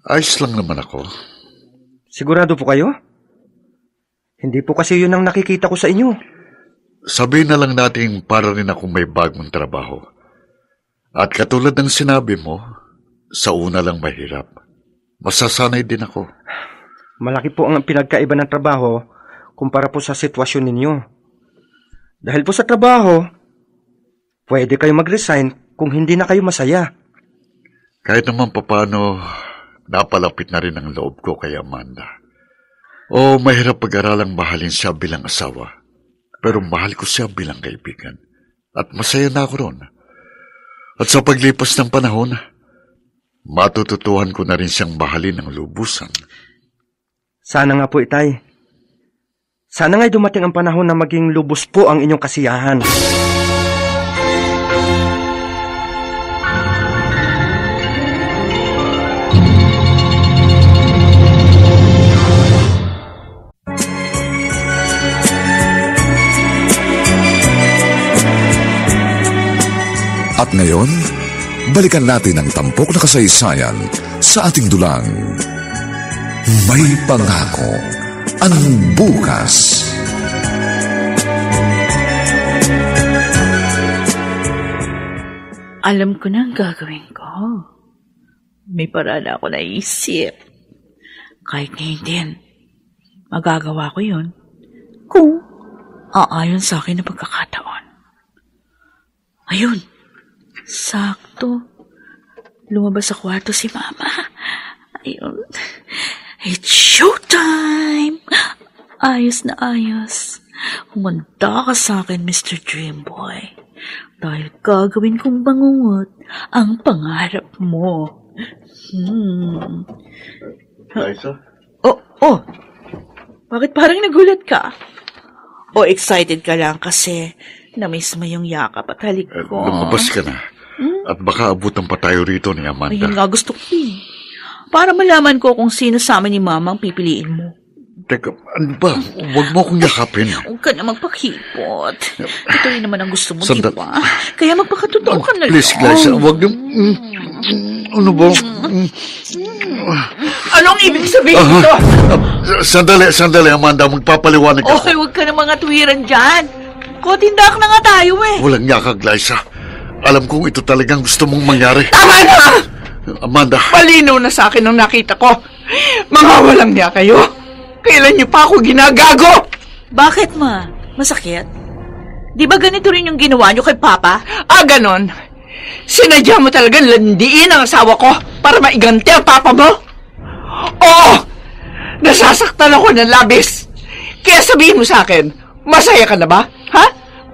Ayos lang naman ako. Sigurado po kayo? Hindi po kasi yun ang nakikita ko sa inyo. Sabihin na lang natin para rin akong may bagong trabaho. At katulad ng sinabi mo, sa una lang mahirap. Masasanay din ako. Malaki po ang pinagkaiba ng trabaho kumpara po sa sitwasyon ninyo. Dahil po sa trabaho, pwede kayo mag-resign kung hindi na kayo masaya. Kahit naman papano, napalapit na rin ang loob ko kay Amanda. O mahirap pag-aralang mahalin siya bilang asawa. Pero mahal ko siya bilang kaibigan. At masaya na ako ron. At sa paglipas ng panahon, matututuhan ko na rin siyang mahalin ng lubusan. Sana nga po, Itay. Sana nga'y dumating ang panahon na maging lubos po ang inyong kasiyahan. At ngayon, balikan natin ang tampok na kasaysayan sa ating dulang. May pangako ang bukas. Alam ko na ang gagawin ko. May paraan ako naisip. Kahit ngayon din, magagawa ko yun kung aayon sa akin na pagkakataon. Ayun, sakto. Lumabas sa kwarto si Mama. Ayun. It's showtime! Ayos na ayos. Humanda ka sa akin, Mr. Dreamboy. Dahil gagawin kong bangungot ang pangarap mo. Liza? Oh. Bakit parang nagulat ka? O excited ka lang kasi na-miss mo yung yakap at halik ko. Lumabas ka na. At baka abutan pa tayo rito ni Amanda. Ayun nga gusto ko eh. Para malaman ko kung sino sa amin ni Mama ang pipiliin mo. Teka, ano ba? Huwag mo akong yakapin. Huwag ka na magpakipot. Ito rin naman ang gusto mo, Sandal. di ba? Kaya magpakatotoo ka na lang. Please, Liza, huwag niyo... Ano ba? Anong ibig sabihin nito? Sandali, Amanda. Magpapaliwanag ako. Okay, huwag ka na mga tuwiran dyan. Kotindak na nga tayo eh. Walang yakag, Liza. Alam kong ito talagang gusto mong mangyari. Tama na! Amanda. Malinaw na sa akin ang nakita ko. Mga walang niya kayo. Kailan niyo pa ako ginagago? Bakit, Ma? Masakit? Di ba ganito rin yung ginawa niyo kay Papa? Ganon. Sinadya mo talagang landiin ang asawa ko para maiganti ang papa mo? Oo! Nasasaktan ako ng labis. Kaya sabihin mo sa akin, masaya ka na ba? Ha?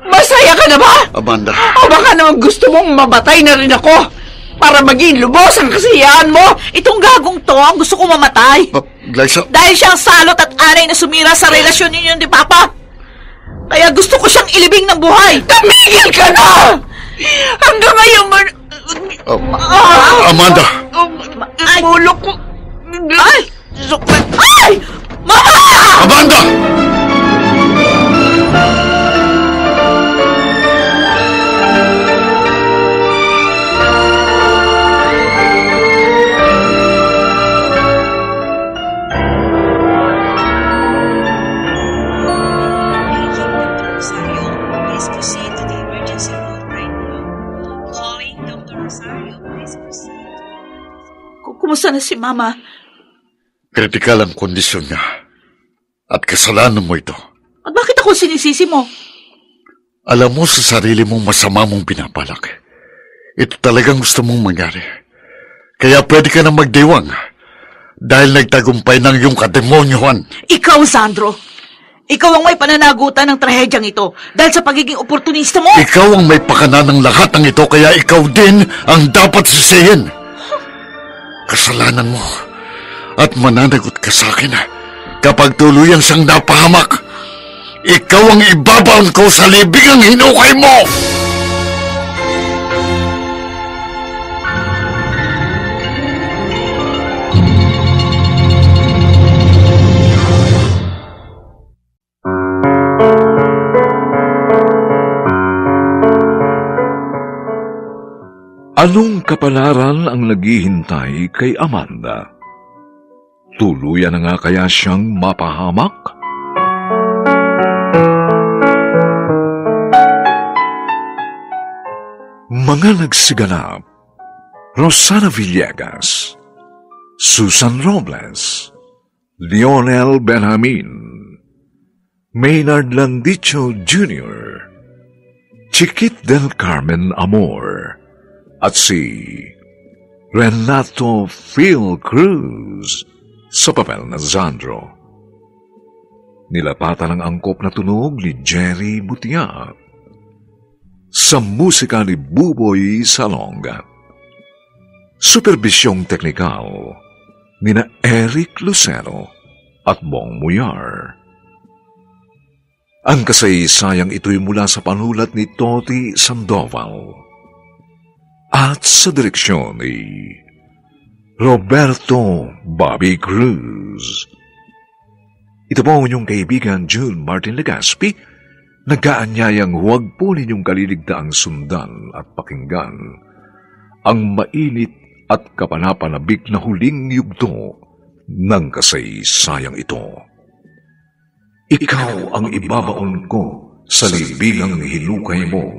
Masaya ka na ba? Amanda. O baka naman gusto mong mamatay na rin ako para maging lubos ang kasiyahan mo? Itong gagong to ang gusto ko mamatay. Liza. Dahil siyang salot at anay na sumira sa relasyon ninyo ni Papa. Kaya gusto ko siyang ilibing ng buhay. Tumigil ka na! Hanggang ngayon mo... Amanda. Mulok ko... Ay! Ay! Mama! Amanda! Kumusta na si Mama? Kritikal ang kondisyon niya. At kasalanan mo ito. At bakit ako sinisisi mo? Alam mo sa sarili mong masama mong pinapalak. Ito talagang gusto mong mangyari. Kaya pwede ka na magdiwang. Dahil nagtagumpay ng iyong kademonyohan. Ikaw, Sandro. Ikaw ang may pananagutan ng trahedyang ito dahil sa pagiging oportunista mo. Ikaw ang may pakana ng lahat ng ito kaya ikaw din ang dapat sisihin. Kasalanan mo at mananagot ka sa akin kapag tuluyan siyang napahamak. Ikaw ang ibabaon ko sa libing ang hinukay mo! Anong kapalaran ang naghihintay kay Amanda? Tuluyan na nga kaya siyang mapahamak? Mga nagsiganap: Rosana Villegas, Susan Robles, Lionel Benjamin, Maynard Landicho Jr., Chiquit del Carmen Amor, at si Renato Phil Cruz sa papel na Sandro. Nilapatan ang angkop na tunog ni Jerry Butia sa musika ni Buboy Salonga. Superbisyong teknikal ni na Eric Lucero at Bong Muyar. Ang kasaysayang ito'y mula sa panulat ni Toti Sandoval at sa direksyon ni Roberto Bobby Cruz. Ito po ang inyong kaibigan June Martin Legaspi, nag-aanyayang huwag po ninyong kaliligtaang sundan at pakinggan ang mainit at kapanapanabik na huling yugto ng kasaysayang ito. Ikaw ang ibabaon ko sa libingang hinukay mo.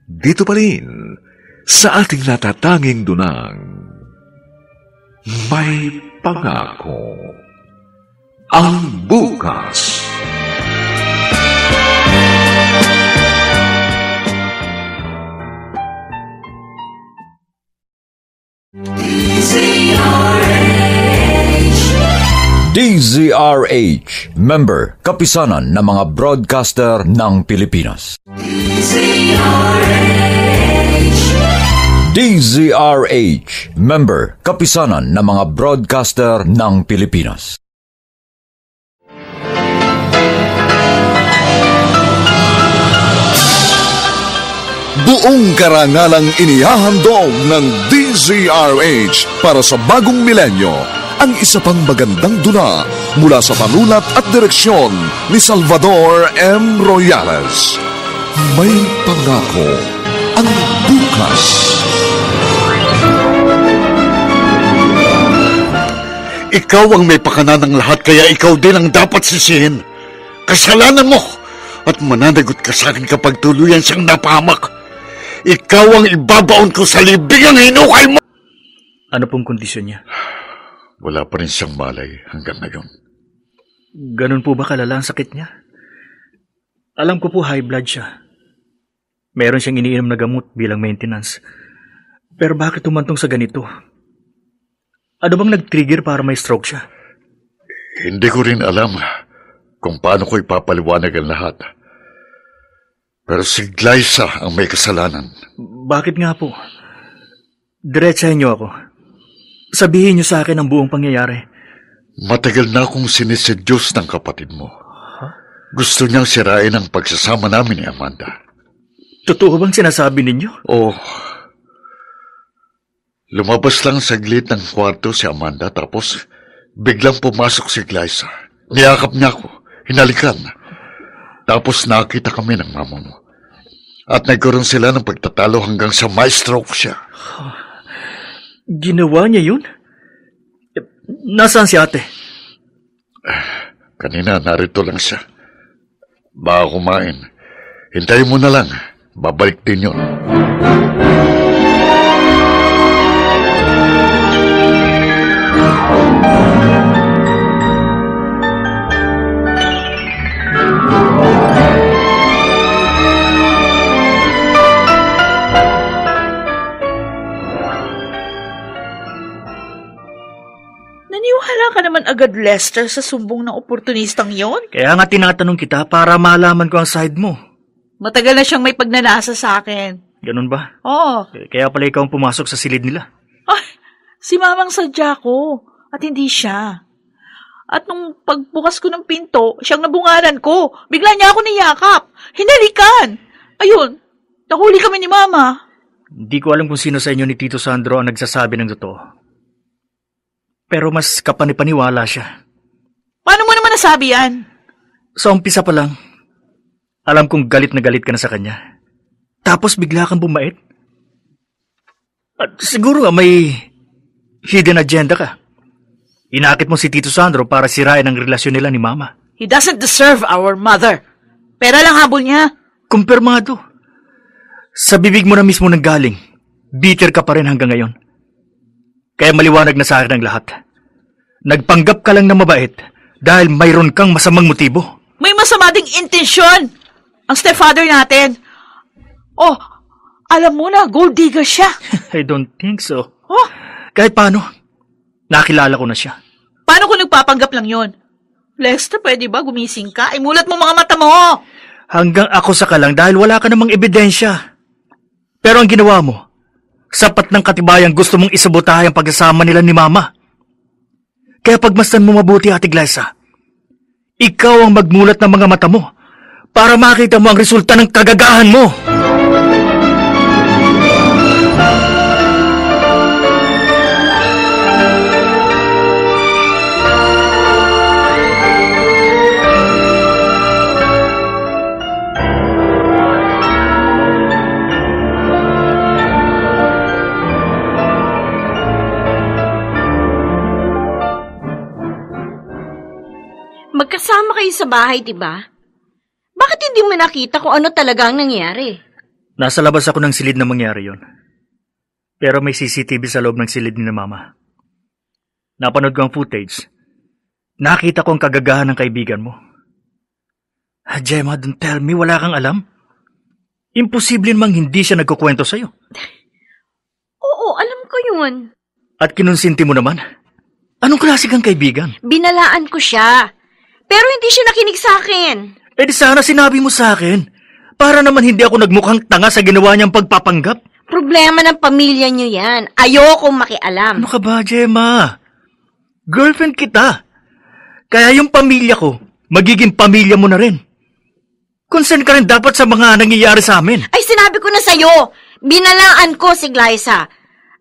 Dito pa rin sa ating natatanging dunang May pangako ang bukas. DZRH, member, kapisanan ng mga broadcaster ng Pilipinas. DZRH, member, kapisanan ng mga broadcaster ng Pilipinas. Buong karangalang inihahandog ng DZRH para sa bagong milenyo ang isa pang magandang dula mula sa panulat at direksyon ni Salvador M. Royales. May pangako ang bukas. Ikaw ang may pakana ng lahat, kaya ikaw din ang dapat sisihin. Kasalanan mo at mananagot ka sa akin kapag tuluyan siyang napahamak. Ikaw ang ibabaon ko sa libingang hinukay mo! Ano pong kondisyon niya? Wala pa rin siyang malay hanggang ngayon. Ganun po ba kalala ang sakit niya? Alam ko po high blood siya. Meron siyang iniinom na gamot bilang maintenance. Pero bakit tumantong sa ganito? Ano bang nag-trigger para may stroke siya? Hindi ko rin alam kung paano ko ipapaliwanag ang lahat. Pero si Glyza ang may kasalanan. Bakit nga po? Diretsahin niyo ako. Sabihin niyo sa akin ang buong pangyayari. Matagal na akong sinisedyos ng kapatid mo. Gusto niyang sirain ang pagsasama namin ni Amanda. Totoo bang sinasabi ninyo? Oo. Lumabas lang saglit ng kwarto si Amanda tapos biglang pumasok si Glyza. Niyakap niya ako. Hinalikan. Tapos nakita kami ng mama mo. At nagkaroon sila ng pagtatalo hanggang sa ma-stroke siya. Ginawa niya yun? Nasaan si ate? Kanina narito lang siya. Baka kumain. Hintayin mo na lang. Babalik din yun. Naniwala ka naman agad, Lester, sa sumbong ng oportunistang yon? Kaya nga tinatanong kita para malaman ko ang side mo. Matagal na siyang may pagnanasa sa akin. Ganun ba? Oo. Kaya pala ikaw ang pumasok sa silid nila. Ay, si mamang sadya ko at hindi siya. At nung pagbukas ko ng pinto, siyang nabungaran ko. Bigla niya ako niyakap. Hinalikan. Ayun, nahuli kami ni mama. Hindi ko alam kung sino sa inyo ni Tito Sandro ang nagsasabi ng totoo. Pero mas kapanipaniwala siya. Paano mo naman nasabi yan? Sa umpisa pa lang, alam kong galit na galit ka na sa kanya. Tapos bigla kang bumait. At siguro nga may hidden agenda ka. Inakit mo si Tito Sandro para sirain ang relasyon nila ni Mama. He doesn't deserve our mother. Pera lang habol niya. Kumpirmado. Sa bibig mo na mismo nanggaling, bitter ka pa rin hanggang ngayon. Kaya maliwanag na sa akin ang lahat. Nagpanggap ka lang na mabait dahil mayroon kang masamang motibo. May masama ding intensyon ang stepfather natin. Oh, alam mo na, gold digger siya. I don't think so. Oh, kahit paano, nakilala ko na siya. Paano kung nagpapanggap lang yon? Lester, pwede ba gumising ka? Imulat mo mga mata mo. Hanggang ako sa ka lang dahil wala ka namang ebidensya. Pero ang ginawa mo, sapat ng katibayang gusto mong isabotahe ang pagsasama nila ni Mama. Kaya pagmasdan mo mabuti, Ate Glyza. Ikaw ang magmulat ng mga mata mo para makita mo ang resulta ng kagagahan mo. Magkasama kayo sa bahay, diba? Bakit hindi mo nakita kung ano talaga ang nangyari? Nasa labas ako ng silid na mangyari yon. Pero may CCTV sa loob ng silid ni na Mama. Napanood ko ang footage. Nakita ko ang kagagahan ng kaibigan mo. Gemma, don't tell me wala kang alam. Imposible mang hindi siya nagkukwento sa'yo. Oo, alam ko yun. At kinonsinti mo naman. Anong klase kang kaibigan? Binalaan ko siya. Pero hindi siya nakinig sa akin. Eh di sana sinabi mo sa akin. Para naman hindi ako nagmukhang tanga sa ginawa niyang pagpapanggap. Problema ng pamilya niyo yan. Ayokong makialam. Ano ka ba, Gemma? Girlfriend kita. Kaya yung pamilya ko, magiging pamilya mo na rin. Concern ka rin dapat sa mga nangyayari sa amin. Ay, sinabi ko na sa'yo. Binalaan ko si Glyza.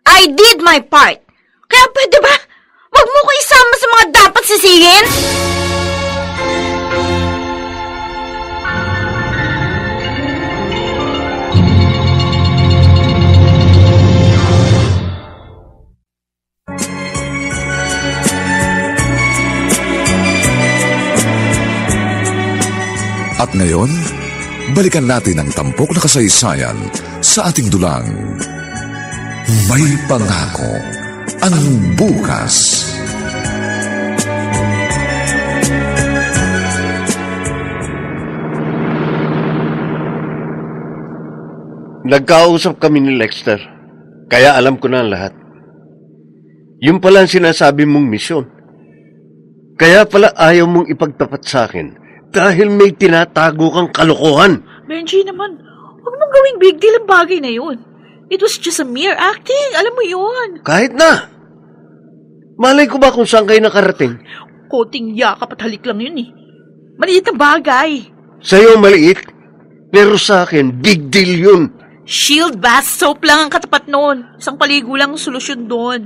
I did my part. Kaya pwede ba? Huwag mo ko isama sa mga dapat sisihin. At ngayon, balikan natin ang tampok na kasaysayan sa ating dulang. May pangako ang bukas. Nagkausap kami ni Lexter, kaya alam ko na ang lahat. Yung pala ang sinasabi mong misyon. Kaya pala ayaw mong ipagtapat sa akin dahil may tinatago kang kalokohan. Benji naman, huwag mong gawing big deal ang bagay na yun. It was just a mere acting. Alam mo yun. Kahit na. Malay ko ba kung saan kayo nakarating? Koting yakap at halik lang yun eh. Maliit na bagay. Sa'yo maliit, pero sa akin, big deal yun. Shield bath soap lang ang katapat noon. Isang paligo lang ang solusyon doon.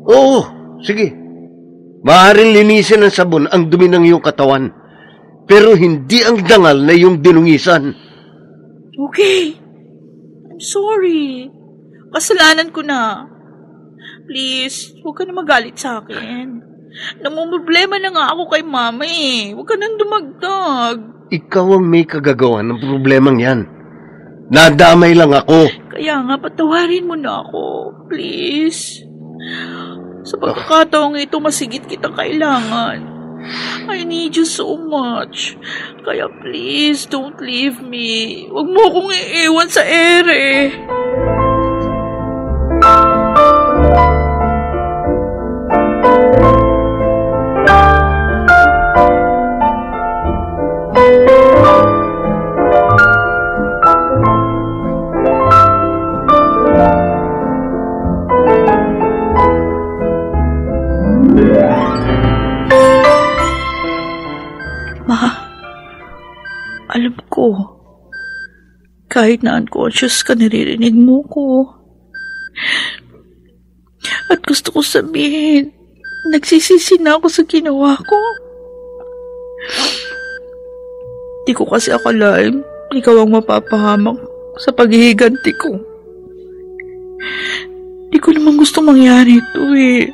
Oo, sige. Maaaring linisin ng sabon ang dumi ng iyong katawan, pero hindi ang dangal na iyong dinungisan. Okay. I'm sorry. Kasalanan ko na. Please, huwag ka na magalit sa akin. Namumroblema na nga ako kay mama eh. Huwag ka nang dumagdag. Ikaw ang may kagagawa ng problemang yan. Nadamay lang ako. Kaya nga, patawarin mo na ako. Please. Sa pagkakataong ito, masigit kitang kailangan. I need you so much. Kaya please, don't leave me. Huwag mo akong iiwan sa ere. Alam ko, kahit na unconscious ka, naririnig mo ko. At gusto ko sabihin, nagsisisi na ako sa ginawa ko. Di ko kasi akalain, ikaw ang mapapahamak sa paghihiganti ko. Di ko naman gusto mangyari ito eh.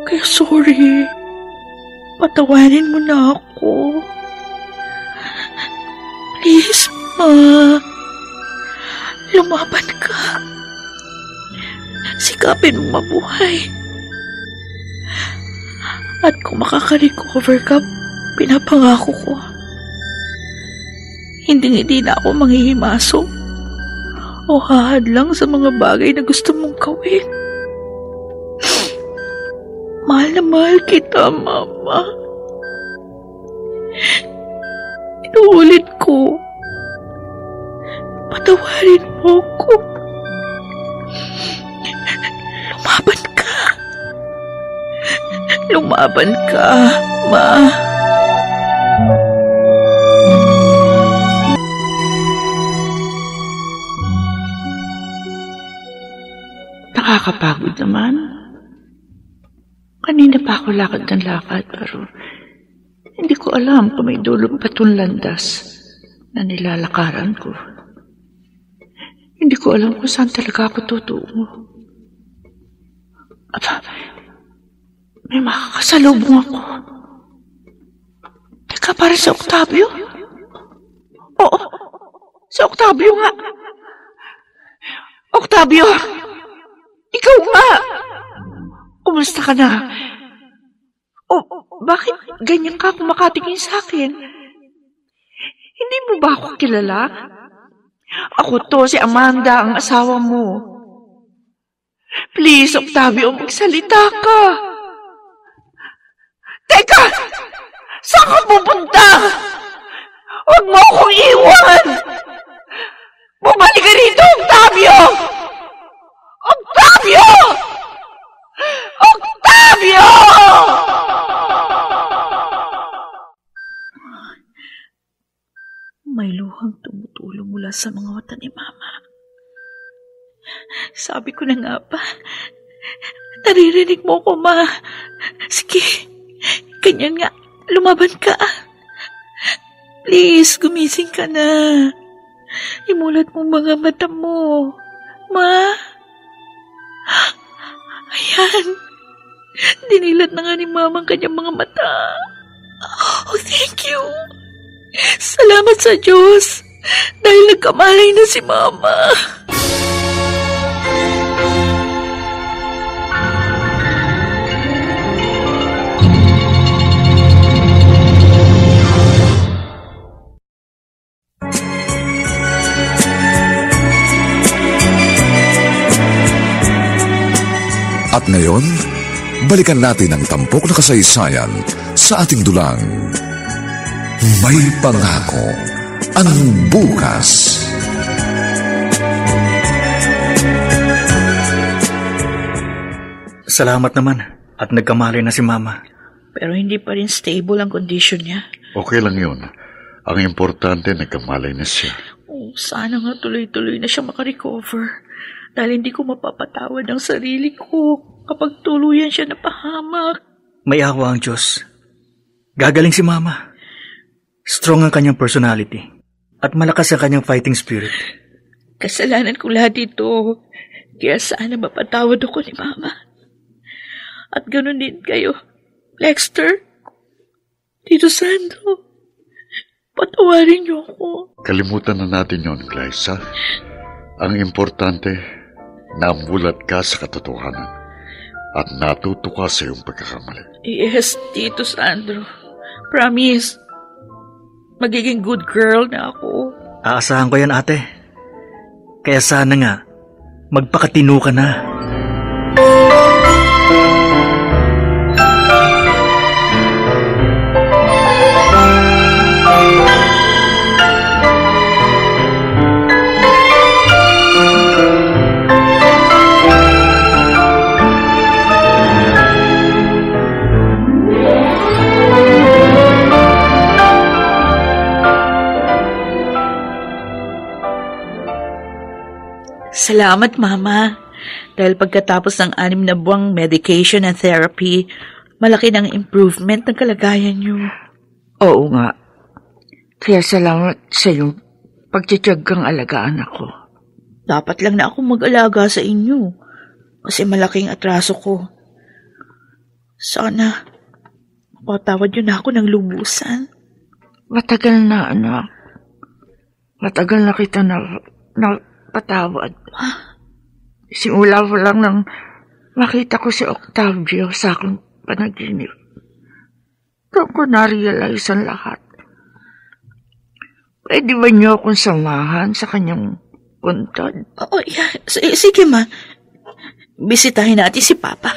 Kaya sorry, patawarin mo na ako. Please, Ma. Lumaban ka. Sikapin mo mabuhay. At kung makaka-recover ka, pinapangako ko. Hindi na ako manghihimaso o hahadlang sa mga bagay na gusto mong gawin. Mahal na mahal kita, Mama. Inuulit ko. Patawarin mo ko. Lumaban ka. Lumaban ka, Ma. Nakakapagod naman. Kanina pa ako lakad ng lakad, pero hindi ko alam kung may dulong pa itong landas na nilalakaran ko. Hindi ko alam kung saan talaga ako tutungo. Aba, may makakasalubong ako. Teka, para si Octavio? Oo, si Octavio nga. Octavio, ikaw nga. ka na? O, bakit ganyan ka kumakatingin sa akin? Hindi mo ba ako kilala? Ako to, si Amanda, ang asawa mo. Please, Octavio, magsalita ka. Teka! Saan ka pupunta? Huwag mo akong iwan! Bumalik ka rito, Octavio! Octavio! Octavio! May luhang tumutulong mula sa mga mata ni Mama. Sabi ko na nga ba, naririnig mo ko, Ma. Sige, ganyan nga, lumaban ka. Please, gumising ka na. Imulat mo mga mata mo. Ma? Ayan. Dinilat na nga ni Mama ang kanyang mga mata. Oh, thank you. Salamat sa Diyos. Dahil nagkamalay na si Mama. At ngayon, balikan natin ang tampok na kasaysayan sa ating dulang. May pangako ang bukas. Salamat naman at nagkamali na si Mama. Pero hindi pa rin stable ang condition niya. Okay lang yun. Ang importante, nagkamalay na siya. Oh, sana nga tuloy-tuloy na siya makarecover. Dahil hindi ko mapapatawad ang sarili ko kapag tuluyan siya napahamak. May awa ang Diyos. Gagaling si Mama. Strong ang kanyang personality at malakas ang kanyang fighting spirit. Kasalanan ko lahat ito. Kaya sana mapatawad ako ni Mama. At ganun din kayo, Lexter, Tito Sandro. Patawarin niyo ako. Kalimutan na natin yon, Glyza. Ang importante, namulat ka sa katotohanan at natuto ka sa iyong pagkakamali. Yes, Tito Sandro. Promise. Magiging good girl na ako. Aasahan ko yan, ate. Kaya sana nga, magpakatino ka na. Salamat, Mama. Dahil pagkatapos ng 6 na buwang medication and therapy, malaki ng improvement ng kalagayan niyo. Oo nga. Kaya salamat sa iyong pagtityagang alagaan ako. Dapat lang na ako mag-alaga sa inyo. Kasi malaking atraso ko. Sana, mapatawad niyo na ako ng lubusan. Matagal na, anak. Matagal na kita na patawad. Simula ko lang nang makita ko si Octavio sa aking panaginip. Doon ko na-realize ang lahat. Pwede ba niyo akong samahan sa kanyang puntod? Oo, yeah. Sige, Ma. Bisitahin natin si Papa.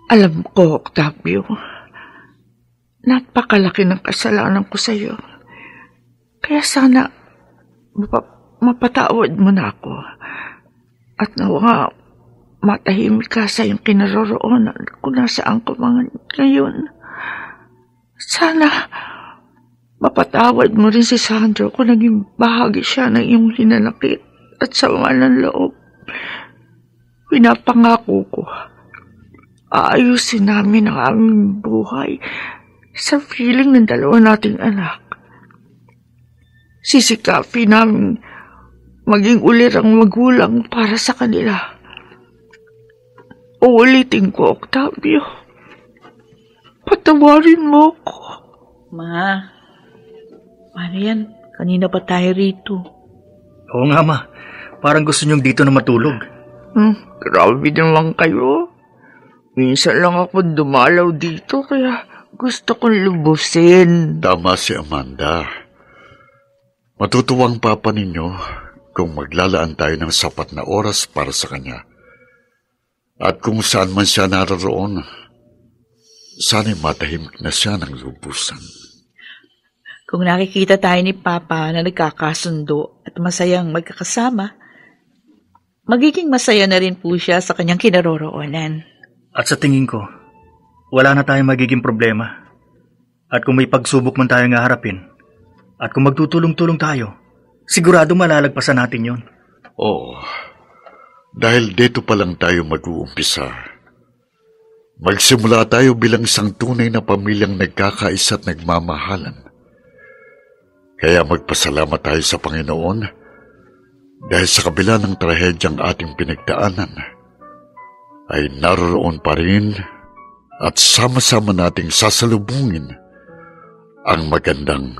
Alam ko, Octavio, napakalaki ng kasalanan ko sa iyo. Kaya sana mapatawad mo na ako. At nawa matahimik ka sa iyong kinaroroonan kung nasaan ko ngayon. Sana mapatawad mo rin si Sandro kung naging bahagi siya ng iyong hinanakit at sama ng loob. Pinapangako ko, aayusin namin ang aming buhay sa feeling ng dalawa nating anak. Sisikapin namin maging ulirang magulang para sa kanila. Uulitin ko, Octavio. Patawarin mo ako. Ma, paano yan? Kanina pa tayo rito. Oo nga, Ma. Parang gusto niyong dito na matulog. Grabe naman kayo. Minsan lang ako dumalaw dito kaya gusto kong lubusin. Tama si Amanda. Matutuwang papa ninyo kung maglalaan tayo ng sapat na oras para sa kanya. At kung saan man siya naroon, sana'y matahimik na siya ng lubusan. Kung nakikita tayo ni Papa na nagkakasundo at masayang magkakasama, magiging masaya na rin po siya sa kanyang kinaroroonan. At sa tingin ko, wala na tayong magiging problema. At kung may pagsubok man tayong haharapin, at kung magtutulong-tulong tayo, sigurado malalagpasan natin yon. Oo, dahil dito pa lang tayo mag-uumpisa. Magsimula tayo bilang isang tunay na pamilyang nagkakaisa at nagmamahalan. Kaya magpasalamat tayo sa Panginoon dahil sa kabila ng trahedyang ating pinagdaanan, ay naroon pa rin at sama-sama nating sasalubungin ang magandang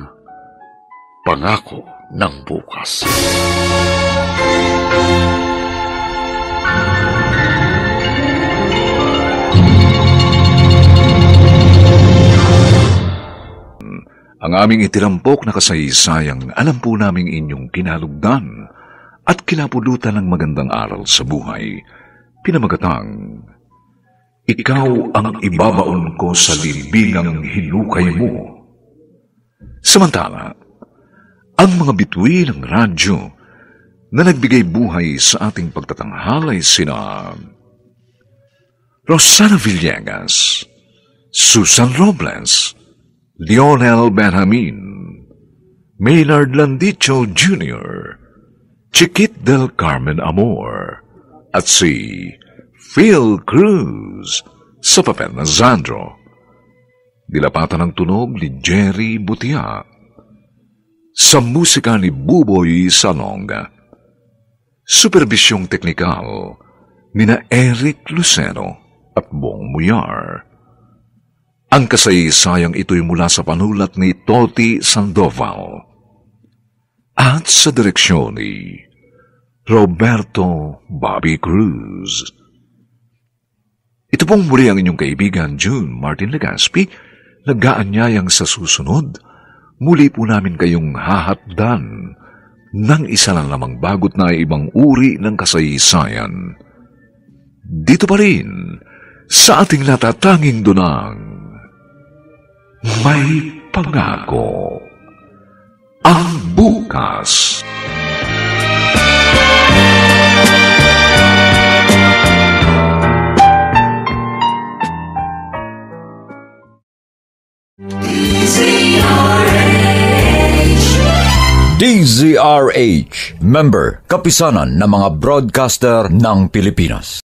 pangako ng bukas. Ang aming itinampok na kasaysayang alam po naming inyong kinalugdan at kinapulutan ng magandang aral sa buhay. Pinamagatang, ikaw ang ibabaon ko sa libingang hinukay mo. Samantala, ang mga bituin ng radyo na nagbigay buhay sa ating pagtatanghal ay sina Rosana Villegas, Susan Robles, Lionel Benjamin, Maynard Landicho Jr., Chiquit del Carmen Amor, at si Phil Cruz sa papel na Zandro. Dilapatan ng tunog ni Jerry Butia. Sa musika ni Buboy Salonga. Superbisyong teknikal ni na Eric Lucero at Bong Muyar. Ang kasaysayang ito'y mula sa panulat ni Toti Sandoval at sa direksyon ni Roberto Bobby Cruz. Ito pong muli ang inyong kaibigan June Martin Legaspi, nag-aanyayang sa susunod, muli po namin kayong hahatdan ng isa lang namang bagot na ibang uri ng kasaysayan. Dito pa rin sa ating natatanging dunang may pangako ang bukas. DZRH, member, kapisanan ng mga broadcaster ng Pilipinas.